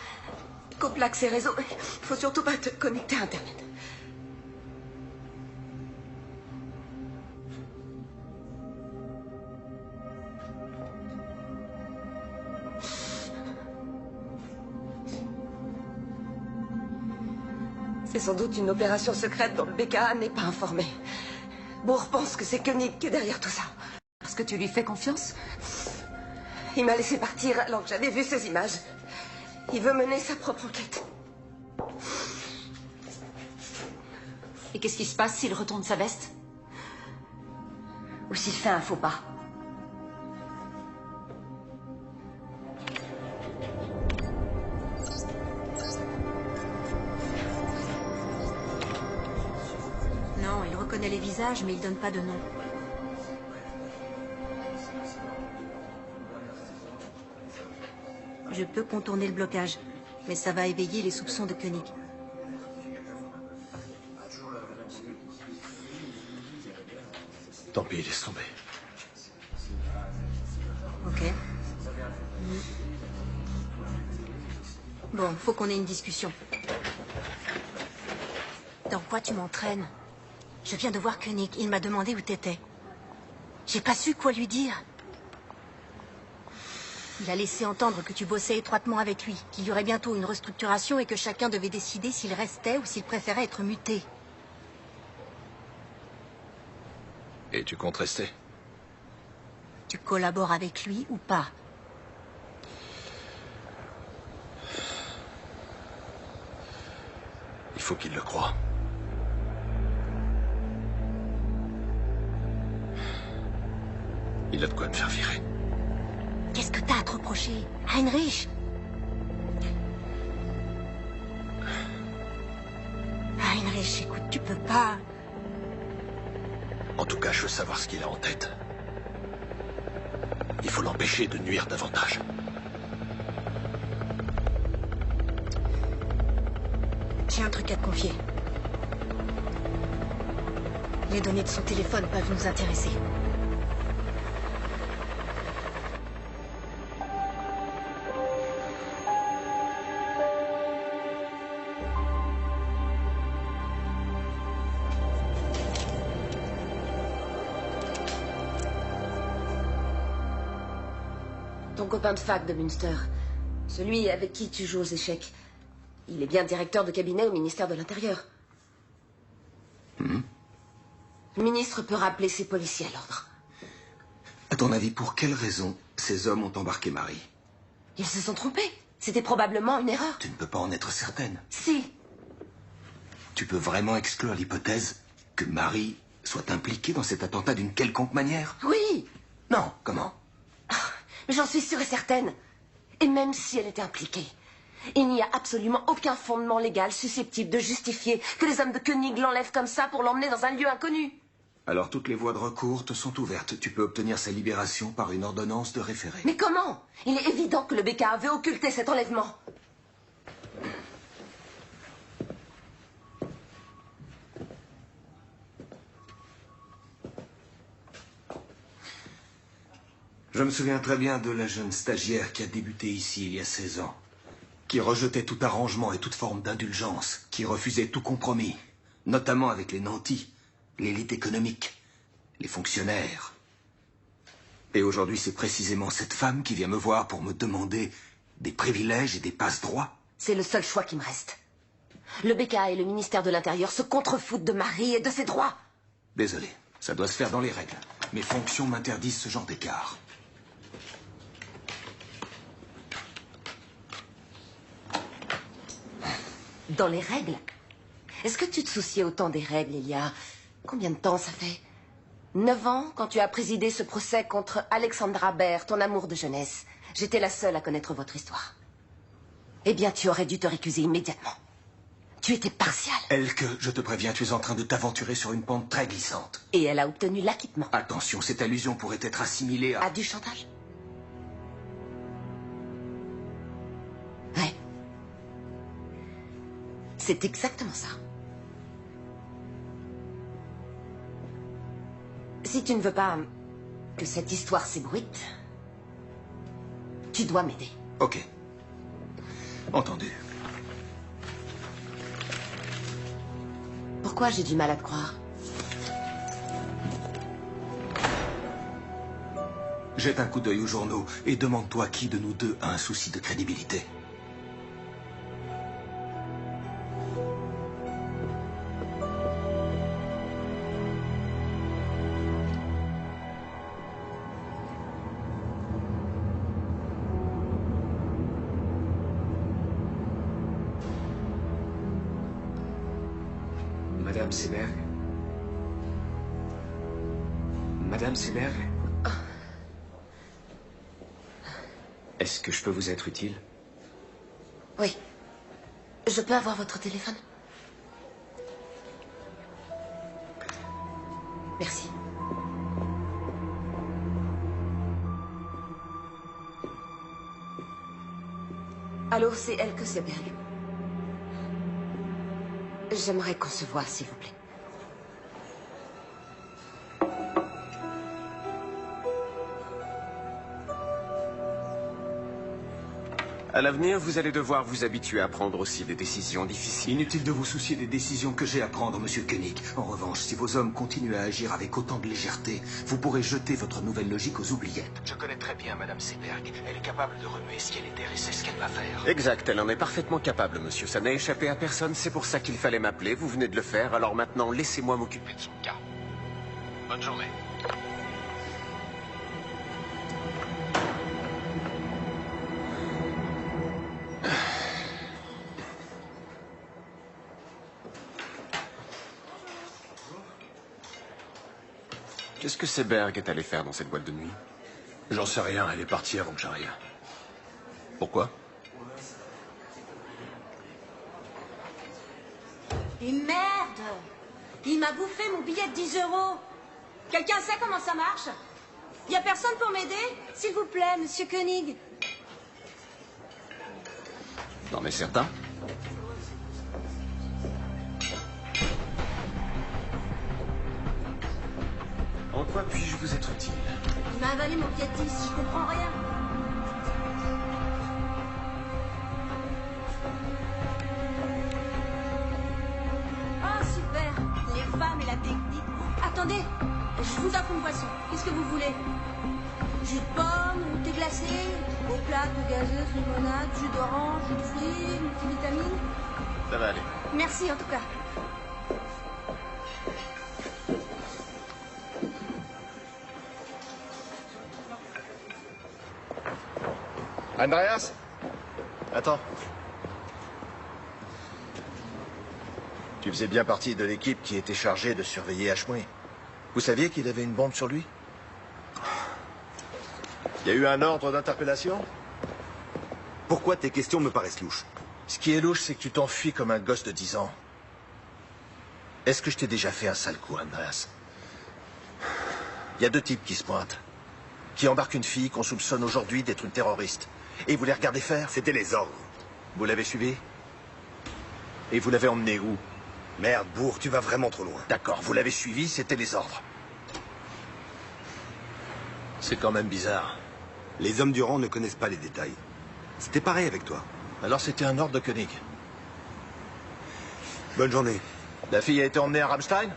Coupe l'accès réseau. Il faut surtout pas te connecter à Internet. C'est sans doute une opération secrète dont le BKA n'est pas informé. Bourg pense que c'est Koenig qui est derrière tout ça. Parce que tu lui fais confiance? Il m'a laissé partir alors que j'avais vu ces images. Il veut mener sa propre enquête. Et qu'est-ce qui se passe s'il retourne sa veste? Ou s'il fait un faux pas? Non, il reconnaît les visages, mais il donne pas de nom. Je peux contourner le blocage, mais ça va éveiller les soupçons de Koenig. Tant pis, laisse tomber. Ok. Bon, faut qu'on ait une discussion. Dans quoi tu m'entraînes? Je viens de voir Koenig. Il m'a demandé où t'étais. J'ai pas su quoi lui dire. Il a laissé entendre que tu bossais étroitement avec lui, qu'il y aurait bientôt une restructuration et que chacun devait décider s'il restait ou s'il préférait être muté. Et tu comptes rester? Tu collabores avec lui ou pas? Il faut qu'il le croie. Il a de quoi me faire virer. Qu'est-ce que t'as à te reprocher, Heinrich? Heinrich, écoute, tu peux pas... En tout cas, je veux savoir ce qu'il a en tête. Il faut l'empêcher de nuire davantage. J'ai un truc à te confier. Les données de son téléphone peuvent nous intéresser. Ton copain de fac de Münster, celui avec qui tu joues aux échecs, il est bien directeur de cabinet au ministère de l'Intérieur. Le ministre peut rappeler ses policiers à l'ordre. À ton avis, pour quelle raison ces hommes ont embarqué Marie? Ils se sont trompés. C'était probablement une erreur. Tu ne peux pas en être certaine. Si. Tu peux vraiment exclure l'hypothèse que Marie soit impliquée dans cet attentat d'une quelconque manière? Oui. Non, comment? Mais j'en suis sûre et certaine. Et même si elle était impliquée, il n'y a absolument aucun fondement légal susceptible de justifier que les hommes de Koenig l'enlèvent comme ça pour l'emmener dans un lieu inconnu. Alors toutes les voies de recours te sont ouvertes. Tu peux obtenir sa libération par une ordonnance de référé. Mais comment? Il est évident que le BKA veut occulter cet enlèvement. Je me souviens très bien de la jeune stagiaire qui a débuté ici il y a 16 ans, qui rejetait tout arrangement et toute forme d'indulgence, qui refusait tout compromis, notamment avec les nantis, l'élite économique, les fonctionnaires. Et aujourd'hui, c'est précisément cette femme qui vient me voir pour me demander des privilèges et des passe-droits. C'est le seul choix qui me reste. Le BKA et le ministère de l'Intérieur se contrefoutent de Marie et de ses droits. Désolé, ça doit se faire dans les règles. Mes fonctions m'interdisent ce genre d'écart. Dans les règles? Est-ce que tu te souciais autant des règles, il y a... Combien de temps ça fait? 9 ans, quand tu as présidé ce procès contre Alexandra Baer, ton amour de jeunesse. J'étais la seule à connaître votre histoire. Eh bien, tu aurais dû te récuser immédiatement. Tu étais partial. Elke, je te préviens, tu es en train de t'aventurer sur une pente très glissante. Et elle a obtenu l'acquittement. Attention, cette allusion pourrait être assimilée à... À du chantage? Ouais. C'est exactement ça. Si tu ne veux pas que cette histoire s'ébruite, tu dois m'aider. Ok. Entendu. Pourquoi j'ai du mal à te croire? Jette un coup d'œil aux journaux et demande-toi qui de nous deux a un souci de crédibilité. Madame Seberg. Madame Seberg. Est-ce que je peux vous être utile? Oui. Je peux avoir votre téléphone? Merci. Allô, c'est Elke Seberg. J'aimerais qu'on se voie, s'il vous plaît. À l'avenir, vous allez devoir vous habituer à prendre aussi des décisions difficiles. Inutile de vous soucier des décisions que j'ai à prendre, monsieur Koenig. En revanche, si vos hommes continuent à agir avec autant de légèreté, vous pourrez jeter votre nouvelle logique aux oubliettes. Je connais très bien Madame Seberg. Elle est capable de remuer ciel et terre et c'est ce qu'elle va faire. Exact, elle en est parfaitement capable, monsieur. Ça n'a échappé à personne, c'est pour ça qu'il fallait m'appeler. Vous venez de le faire, alors maintenant, laissez-moi m'occuper de son cas. Bonne journée. Qu'est-ce que Seberg est allé faire dans cette boîte de nuit? J'en sais rien, elle est partie avant que j'arrive. Pourquoi? Et merde! Il m'a bouffé mon billet de 10 €. Quelqu'un sait comment ça marche? Y a personne pour m'aider? S'il vous plaît, monsieur Koenig. T'en es certain? En quoi puis-je vous être utile? Il m'a avalé mon billet de 10, je comprends rien. Oh, super! Les femmes et la technique. Attendez, je vous offre une boisson. Qu'est-ce que vous voulez? Jus de pomme, thé glacé, eau plate, gazeuse, limonade, jus d'orange, jus de fruits, multivitamines. Ça va aller. Merci en tout cas. Andreas? Attends. Tu faisais bien partie de l'équipe qui était chargée de surveiller Ashmui. Vous saviez qu'il avait une bombe sur lui? Il y a eu un ordre d'interpellation? Pourquoi tes questions me paraissent louches? Ce qui est louche, c'est que tu t'enfuis comme un gosse de 10 ans. Est-ce que je t'ai déjà fait un sale coup, Andreas? Il y a 2 types qui se pointent. Qui embarquent une fille qu'on soupçonne aujourd'hui d'être une terroriste. Et vous les regardez faire? C'était les ordres. Vous l'avez suivi? Et vous l'avez emmené où? Merde, bourre, tu vas vraiment trop loin. D'accord, vous l'avez suivi, c'était les ordres. C'est quand même bizarre. Les hommes du rang ne connaissent pas les détails. C'était pareil avec toi. Alors c'était un ordre de Koenig. Bonne journée. La fille a été emmenée à Rammstein?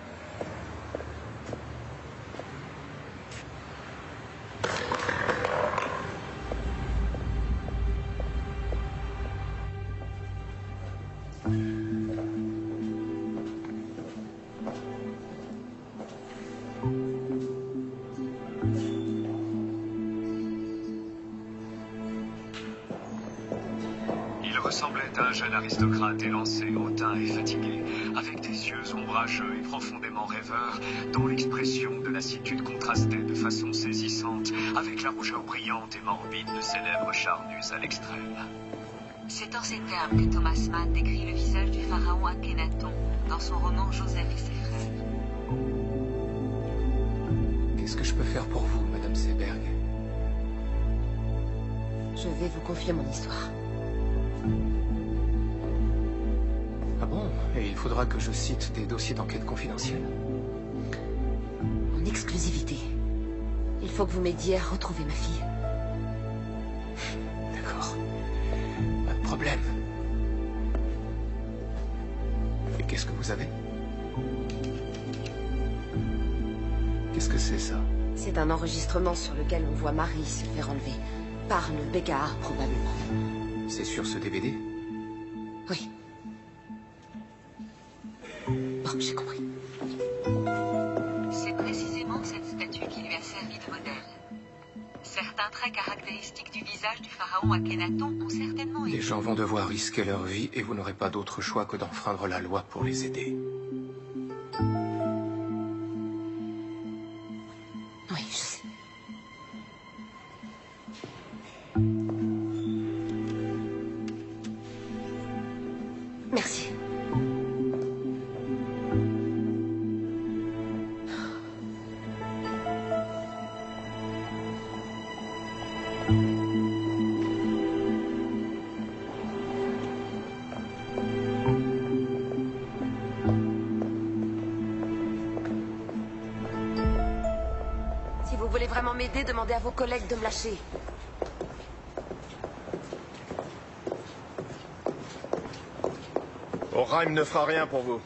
ressemblait à un jeune aristocrate élancé, hautain et fatigué, avec des yeux ombrageux et profondément rêveurs, dont l'expression de lassitude contrastait de façon saisissante avec la rougeur brillante et morbide de ses lèvres charnues à l'extrême. C'est en ces termes que Thomas Mann décrit le visage du pharaon Akhenaton dans son roman Joseph et ses frères. Qu'est-ce que je peux faire pour vous, Madame Seberg? Je vais vous confier mon histoire. Ah bon? Et il faudra que je cite des dossiers d'enquête confidentiels? En exclusivité. Il faut que vous m'aidiez à retrouver ma fille. D'accord. Pas de problème. Et qu'est-ce que vous avez? Qu'est-ce que c'est, ça? C'est un enregistrement sur lequel on voit Marie se faire enlever. Par le Beggar, probablement. C'est sur ce DVD? Oui. Bon, j'ai compris. C'est précisément cette statue qui lui a servi de modèle. Certains traits caractéristiques du visage du pharaon Akhenaton ont certainement été... Les gens vont devoir risquer leur vie et vous n'aurez pas d'autre choix que d'enfreindre la loi pour les aider. Oui, je sais. Merci. Si vous voulez vraiment m'aider, demandez à vos collègues de me lâcher. Orheim ne fera rien pour vous.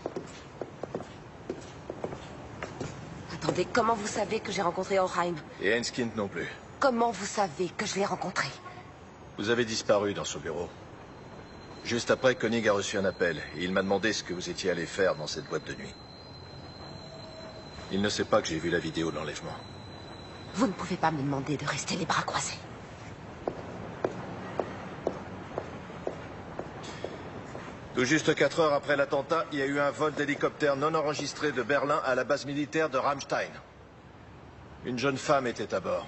Attendez, comment vous savez que j'ai rencontré Orheim? Et Enskind non plus. Comment vous savez que je l'ai rencontré? Vous avez disparu dans ce bureau. Juste après, Koenig a reçu un appel et il m'a demandé ce que vous étiez allé faire dans cette boîte de nuit. Il ne sait pas que j'ai vu la vidéo de l'enlèvement. Vous ne pouvez pas me demander de rester les bras croisés. Tout juste 4 heures après l'attentat, il y a eu un vol d'hélicoptère non enregistré de Berlin à la base militaire de Ramstein. Une jeune femme était à bord.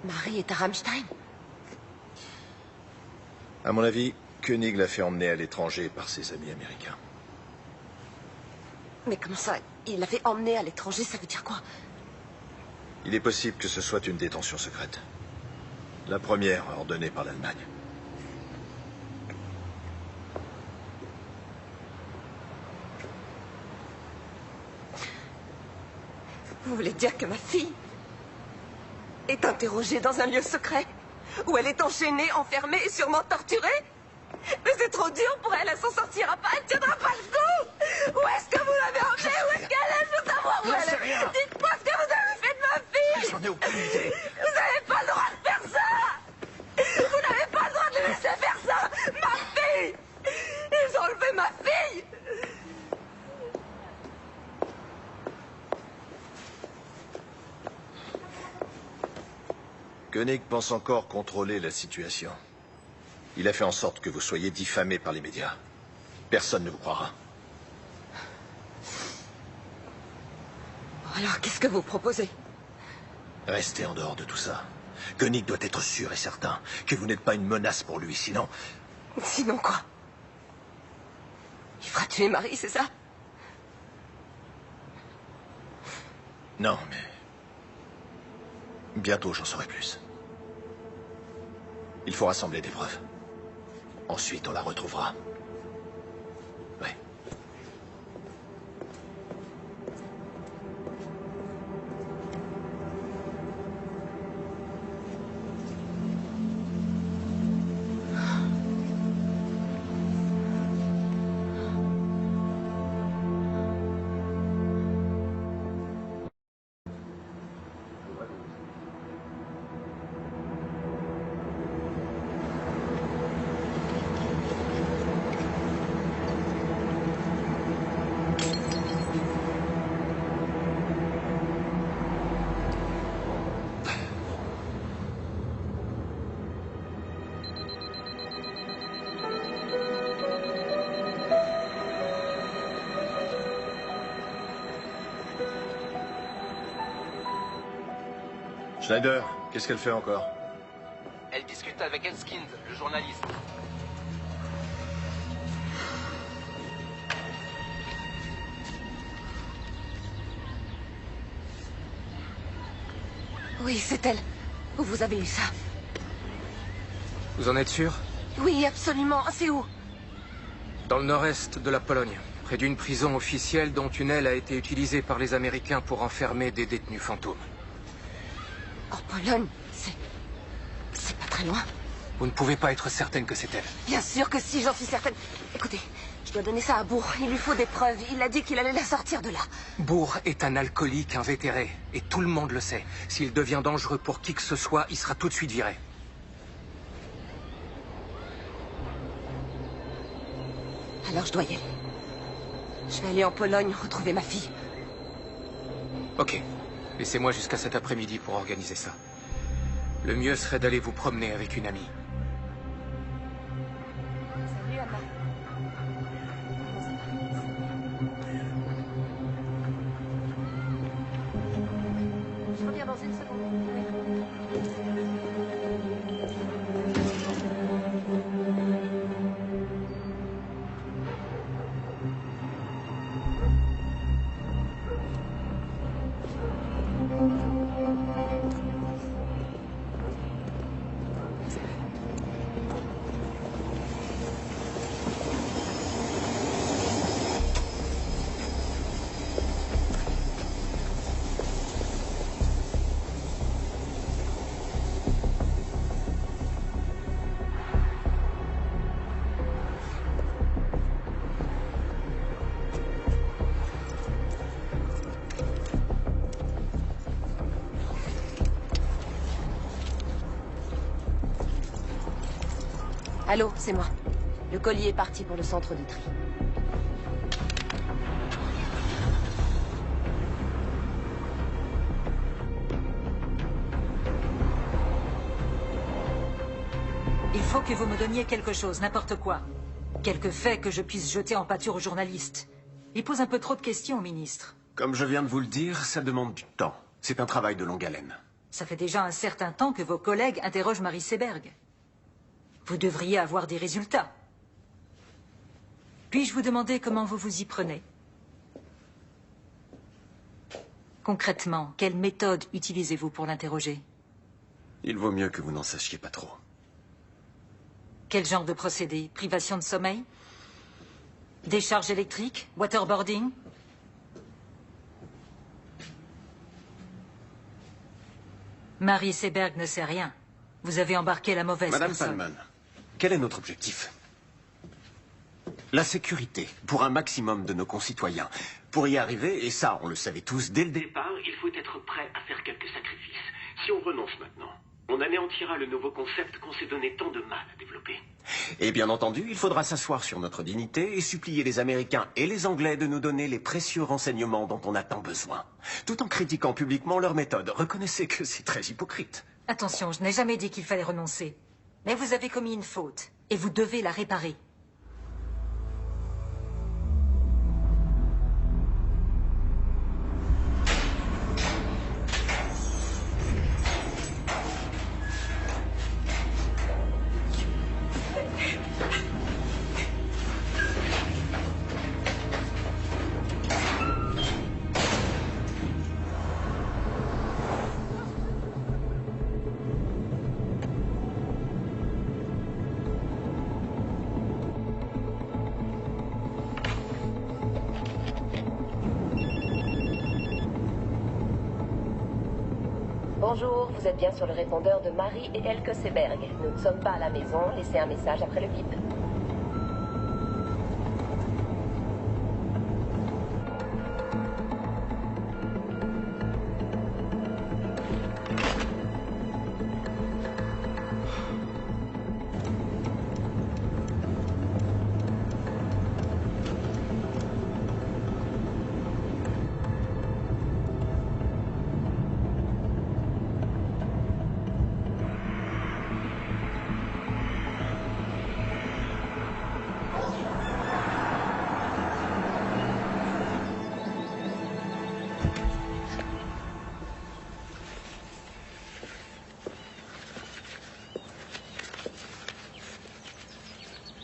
Marie est à Ramstein? À mon avis, Koenig l'a fait emmener à l'étranger par ses amis américains. Mais comment ça? Il l'a fait emmener à l'étranger, ça veut dire quoi? Il est possible que ce soit une détention secrète. La première ordonnée par l'Allemagne. Vous voulez dire que ma fille est interrogée dans un lieu secret? Où elle est enchaînée, enfermée et sûrement torturée? Mais c'est trop dur pour elle, elle s'en sortira pas, elle tiendra pas le coup! Où est-ce que vous l'avez emmenée? Où est-ce qu'elle est? Je veux savoir où elle est! Dites-moi ce que vous avez fait de ma fille! J'en ai aucune idée! Vous n'avez pas le droit de faire ça! Vous n'avez pas le droit de laisser faire ça! Ma fille! Ils ont enlevé ma fille! Koenig pense encore contrôler la situation. Il a fait en sorte que vous soyez diffamé par les médias. Personne ne vous croira. Alors, qu'est-ce que vous proposez? Restez en dehors de tout ça. Koenig doit être sûr et certain que vous n'êtes pas une menace pour lui, sinon... Sinon quoi? Il fera tuer Marie, c'est ça? Non, mais... Bientôt, j'en saurai plus. Il faut rassembler des preuves. Ensuite, on la retrouvera. Oui. Schneider, qu'est-ce qu'elle fait encore? Elle discute avec Elskind, le journaliste. Oui, c'est elle. Où vous avez eu ça? Vous en êtes sûr? Oui, absolument. C'est où? Dans le nord-est de la Pologne, près d'une prison officielle dont une aile a été utilisée par les Américains pour enfermer des détenus fantômes. En Pologne? C'est pas très loin. Vous ne pouvez pas être certaine que c'est elle. Bien sûr que si, j'en suis certaine. Écoutez, je dois donner ça à Bourg. Il lui faut des preuves. Il a dit qu'il allait la sortir de là. Bourg est un alcoolique invétéré. Et tout le monde le sait. S'il devient dangereux pour qui que ce soit, il sera tout de suite viré. Alors je dois y aller. Je vais aller en Pologne retrouver ma fille. Ok. Laissez-moi jusqu'à cet après-midi pour organiser ça. Le mieux serait d'aller vous promener avec une amie. Salut, Anna. Je reviens dans une seconde. Allô, c'est moi. Le colis est parti pour le centre de tri. Il faut que vous me donniez quelque chose, n'importe quoi. Quelques faits que je puisse jeter en pâture aux journalistes. Il pose un peu trop de questions au ministre. Comme je viens de vous le dire, ça demande du temps. C'est un travail de longue haleine. Ça fait déjà un certain temps que vos collègues interrogent Marie Seberg. Vous devriez avoir des résultats. Puis-je vous demander comment vous vous y prenez? Concrètement, quelle méthode utilisez-vous pour l'interroger? Il vaut mieux que vous n'en sachiez pas trop. Quel genre de procédé? Privation de sommeil? Décharge électrique? Waterboarding? Marie Seberg ne sait rien. Vous avez embarqué la mauvaise Madame personne. Palman, quel est notre objectif? La sécurité, pour un maximum de nos concitoyens. Pour y arriver, et ça on le savait tous dès le départ, Il faut être prêt à faire quelques sacrifices. Si on renonce maintenant, on anéantira le nouveau concept qu'on s'est donné tant de mal à développer. Et bien entendu, il faudra s'asseoir sur notre dignité et supplier les Américains et les Anglais de nous donner les précieux renseignements dont on a tant besoin. Tout en critiquant publiquement leur méthode. Reconnaissez que c'est très hypocrite. Attention, je n'ai jamais dit qu'il fallait renoncer. Mais vous avez commis une faute, et vous devez la réparer. Bonjour, vous êtes bien sur le répondeur de Marie et Elke Seberg. Nous ne sommes pas à la maison, laissez un message après le bip.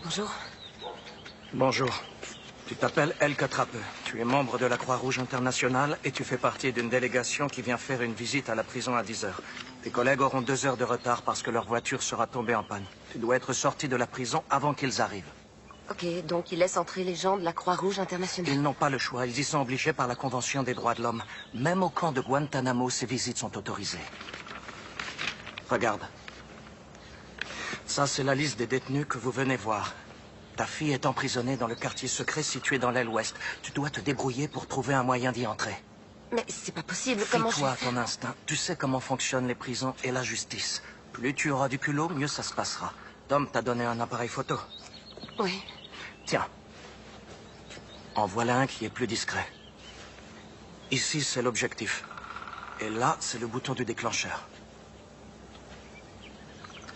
Bonjour. Bonjour. Tu t'appelles Elke Trappe. Tu es membre de la Croix-Rouge internationale et tu fais partie d'une délégation qui vient faire une visite à la prison à 10 heures. Tes collègues auront 2 heures de retard parce que leur voiture sera tombée en panne. Tu dois être sorti de la prison avant qu'ils arrivent. Ok, donc ils laissent entrer les gens de la Croix-Rouge internationale. Ils n'ont pas le choix. Ils y sont obligés par la Convention des droits de l'homme. Même au camp de Guantanamo, ces visites sont autorisées. Regarde. Ça, c'est la liste des détenus que vous venez voir. Ta fille est emprisonnée dans le quartier secret situé dans l'aile ouest. Tu dois te débrouiller pour trouver un moyen d'y entrer. Mais c'est pas possible, comment je... Fie-toi à ton instinct. Tu sais comment fonctionnent les prisons et la justice. Plus tu auras du culot, mieux ça se passera. Tom t'a donné un appareil photo. Oui. Tiens. En voilà un qui est plus discret. Ici, c'est l'objectif. Et là, c'est le bouton du déclencheur.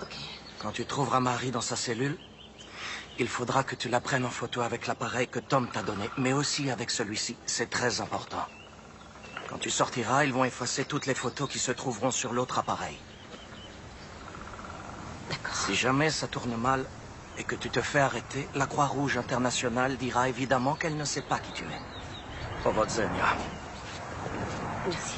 Ok. Quand tu trouveras Marie dans sa cellule, il faudra que tu la prennes en photo avec l'appareil que Tom t'a donné, mais aussi avec celui-ci. C'est très important. Quand tu sortiras, ils vont effacer toutes les photos qui se trouveront sur l'autre appareil. D'accord. Si jamais ça tourne mal et que tu te fais arrêter, la Croix-Rouge internationale dira évidemment qu'elle ne sait pas qui tu es. Powodzenia. Merci.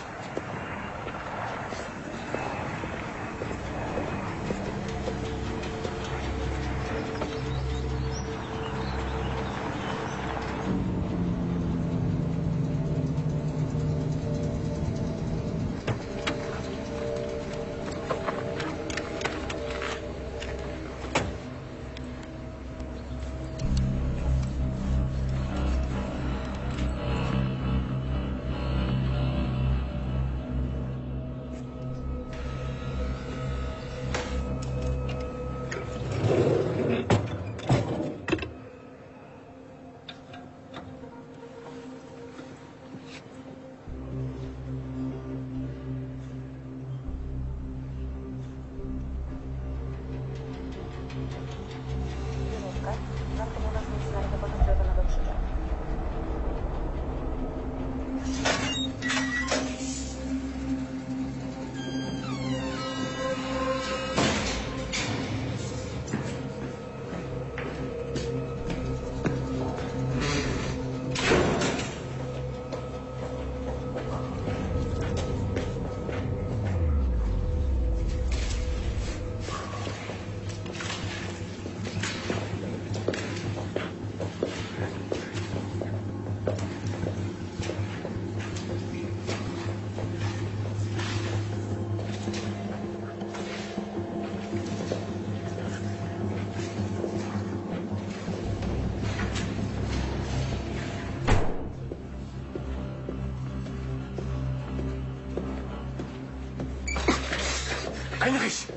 Heinrich!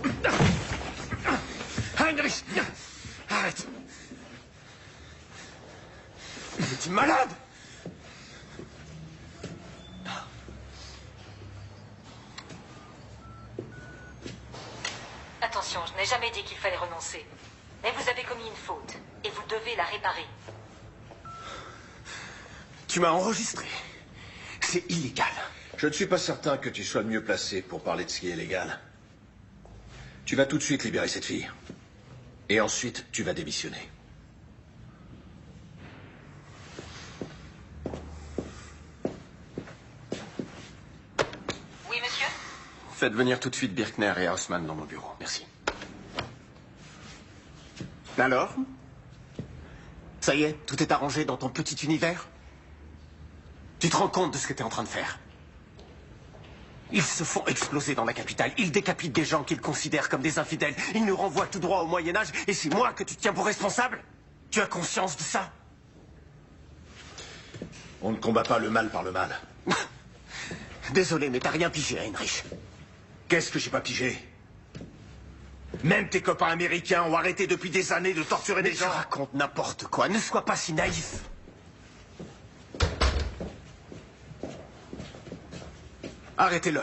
Heinrich! Arrête! Es-tu malade? Attention, je n'ai jamais dit qu'il fallait renoncer. Mais vous avez commis une faute, et vous devez la réparer. Tu m'as enregistré. C'est illégal. Je ne suis pas certain que tu sois le mieux placé pour parler de ce qui est légal. Tu vas tout de suite libérer cette fille. Et ensuite, tu vas démissionner. Oui, monsieur? Faites venir tout de suite Birkner et Haussmann dans mon bureau. Merci. Alors? Ça y est, tout est arrangé dans ton petit univers? Tu te rends compte de ce que tu es en train de faire? Ils se font exploser dans la capitale. Ils décapitent des gens qu'ils considèrent comme des infidèles. Ils nous renvoient tout droit au Moyen-Âge. Et c'est moi que tu tiens pour responsable? Tu as conscience de ça? On ne combat pas le mal par le mal. Désolé, mais t'as rien pigé, Heinrich. Qu'est-ce que j'ai pas pigé? Même tes copains américains ont arrêté depuis des années de torturer des gens. Tu racontes n'importe quoi. Ne sois pas si naïf. Arrêtez-le.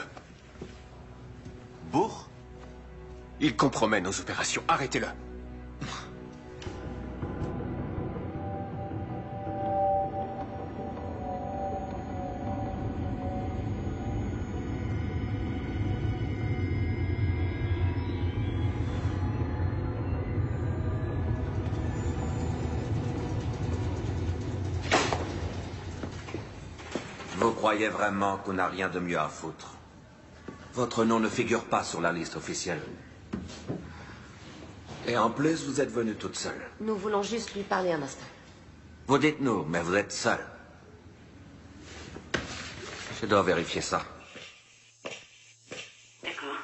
Bourg? Il compromet nos opérations. Arrêtez-le. croyez vraiment qu'on n'a rien de mieux à foutre? Votre nom ne figure pas sur la liste officielle. Et en plus, vous êtes venue toute seule. Nous voulons juste lui parler un instant. Vous dites nous, mais vous êtes seule. Je dois vérifier ça. D'accord.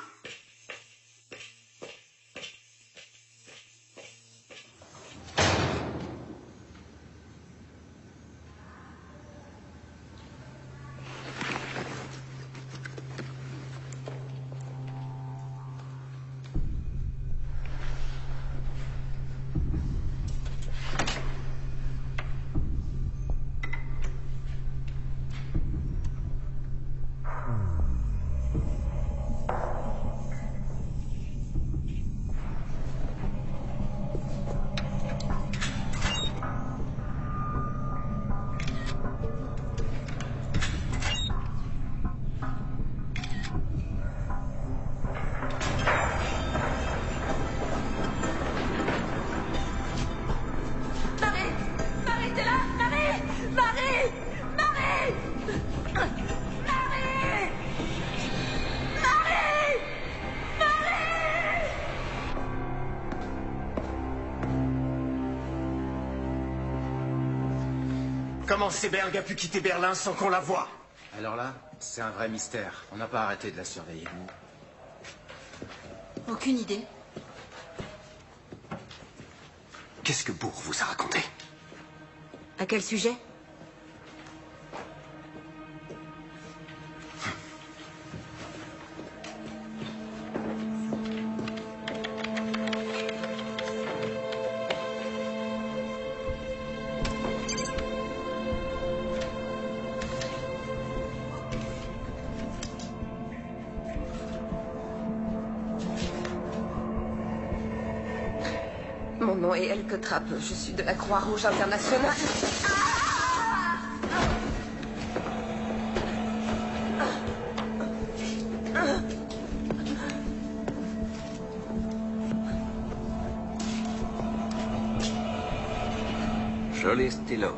Comment Seberg a pu quitter Berlin sans qu'on la voie? Alors là, c'est un vrai mystère. On n'a pas arrêté de la surveiller. Aucune idée. Qu'est-ce que Bourg vous a raconté? À quel sujet? Mon nom est Elke Trappe. Je suis de la Croix-Rouge internationale. Joli stylo.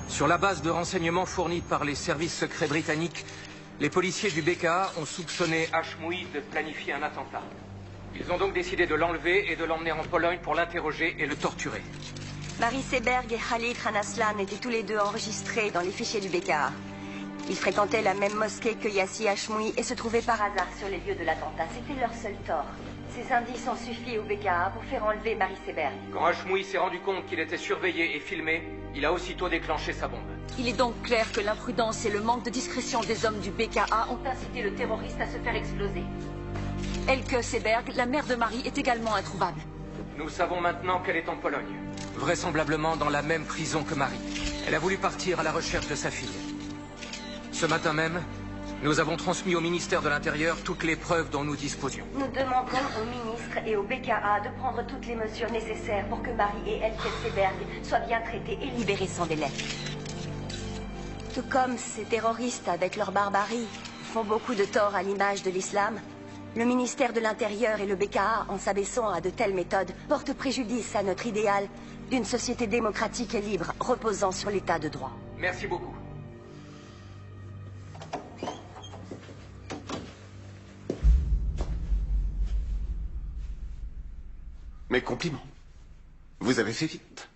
Sur la base de renseignements fournis par les services secrets britanniques, les policiers du BKA ont soupçonné Hashmoui de planifier un attentat. Ils ont donc décidé de l'enlever et de l'emmener en Pologne pour l'interroger et le torturer. Marie Seberg et Khalid Ranaslan étaient tous les deux enregistrés dans les fichiers du BKA. Ils fréquentaient la même mosquée que Yassi Hashmoui et se trouvaient par hasard sur les lieux de l'attentat. C'était leur seul tort. Ces indices ont suffi au BKA pour faire enlever Marie Seberg. Quand Hashmoui s'est rendu compte qu'il était surveillé et filmé, il a aussitôt déclenché sa bombe. Il est donc clair que l'imprudence et le manque de discrétion des hommes du BKA ont incité le terroriste à se faire exploser. Elke Seberg, la mère de Marie, est également introuvable. Nous savons maintenant qu'elle est en Pologne, vraisemblablement dans la même prison que Marie. Elle a voulu partir à la recherche de sa fille. Ce matin même, nous avons transmis au ministère de l'Intérieur toutes les preuves dont nous disposions. Nous demandons au ministre et au BKA de prendre toutes les mesures nécessaires pour que Marie et Elke Seberg soient bien traitées et libérées sans délai. Tout comme ces terroristes, avec leur barbarie, font beaucoup de tort à l'image de l'islam, le ministère de l'Intérieur et le BKA, en s'abaissant à de telles méthodes, portent préjudice à notre idéal d'une société démocratique et libre, reposant sur l'état de droit. Merci beaucoup. Mes compliments. Vous avez fait vite.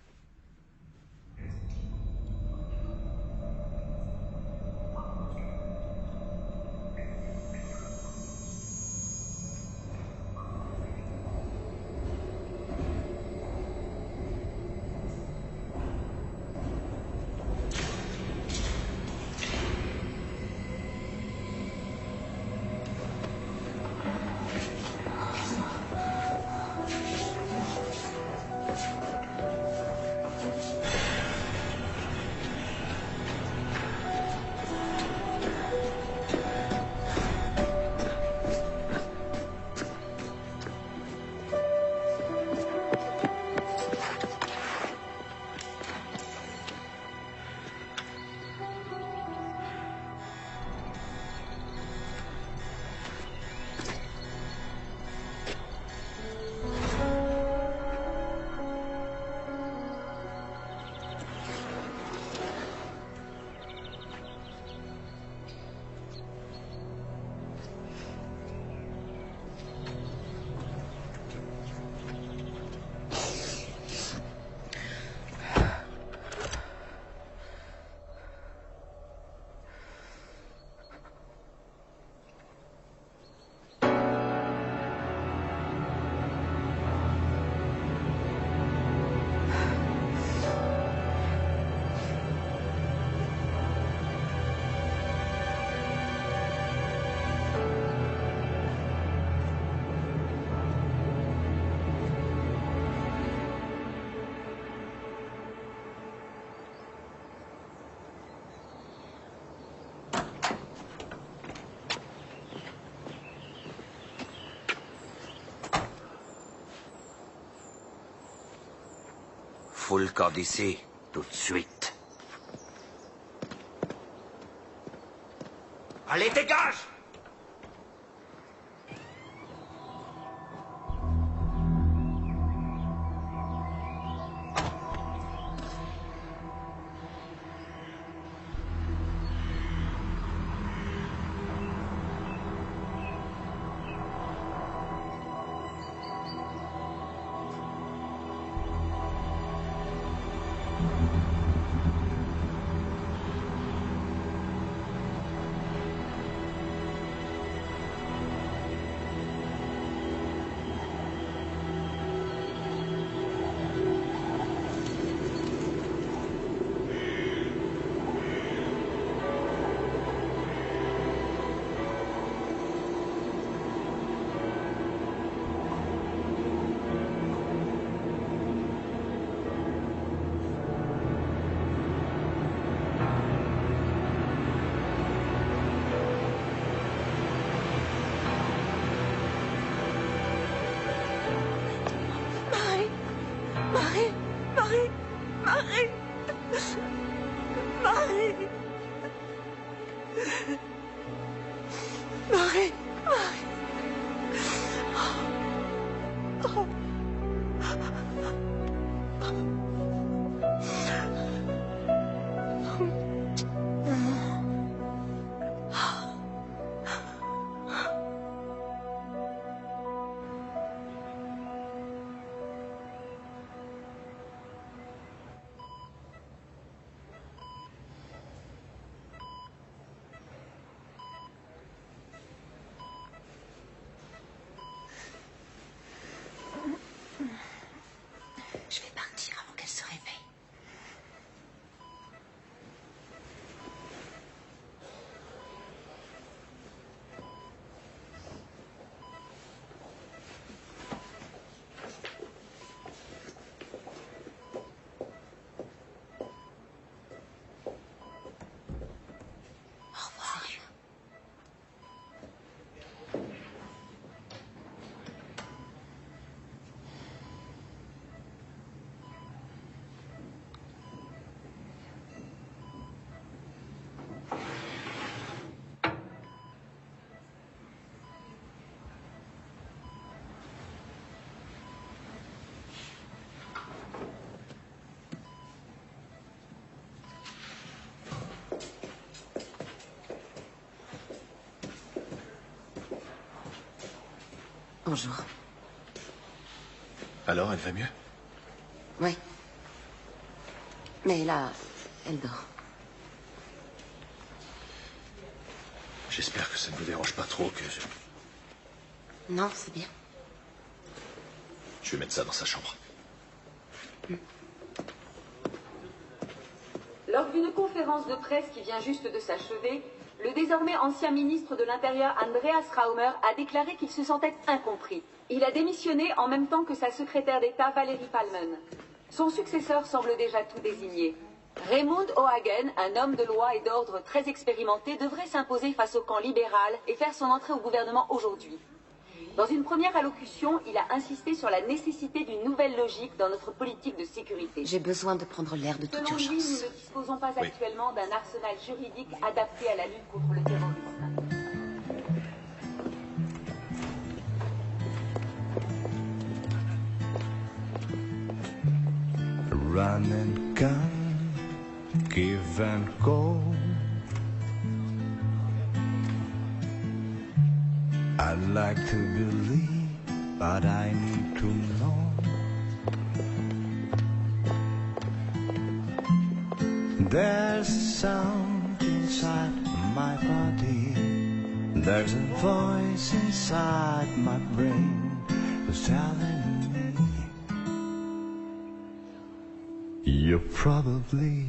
fout le camp d'ici, tout de suite. Allez, dégage! Je vais partir avant qu'elle se réveille. Au revoir. Bonjour. Alors, elle va mieux? Oui. Mais là, elle dort. J'espère que ça ne vous dérange pas trop que je... Non, c'est bien. Je vais mettre ça dans sa chambre. Lors d'une conférence de presse qui vient juste de s'achever, le désormais ancien ministre de l'Intérieur Andreas Raumer a déclaré qu'il se sentait incompris. Il a démissionné en même temps que sa secrétaire d'État Valérie Palmen. Son successeur semble déjà tout désigné. Raymond O'Hagen, un homme de loi et d'ordre très expérimenté, devrait s'imposer face au camp libéral et faire son entrée au gouvernement aujourd'hui. Dans une première allocution, il a insisté sur la nécessité d'une nouvelle logique dans notre politique de sécurité. J'ai besoin de prendre l'air de toute Selon lui, urgence. nous ne disposons pas actuellement d'un arsenal juridique adapté à la lutte contre le terrorisme. Run and gun, give and go. I'd like to believe, but I need to know. There's a sound inside my body. There's a voice inside my brain who's telling me you're probably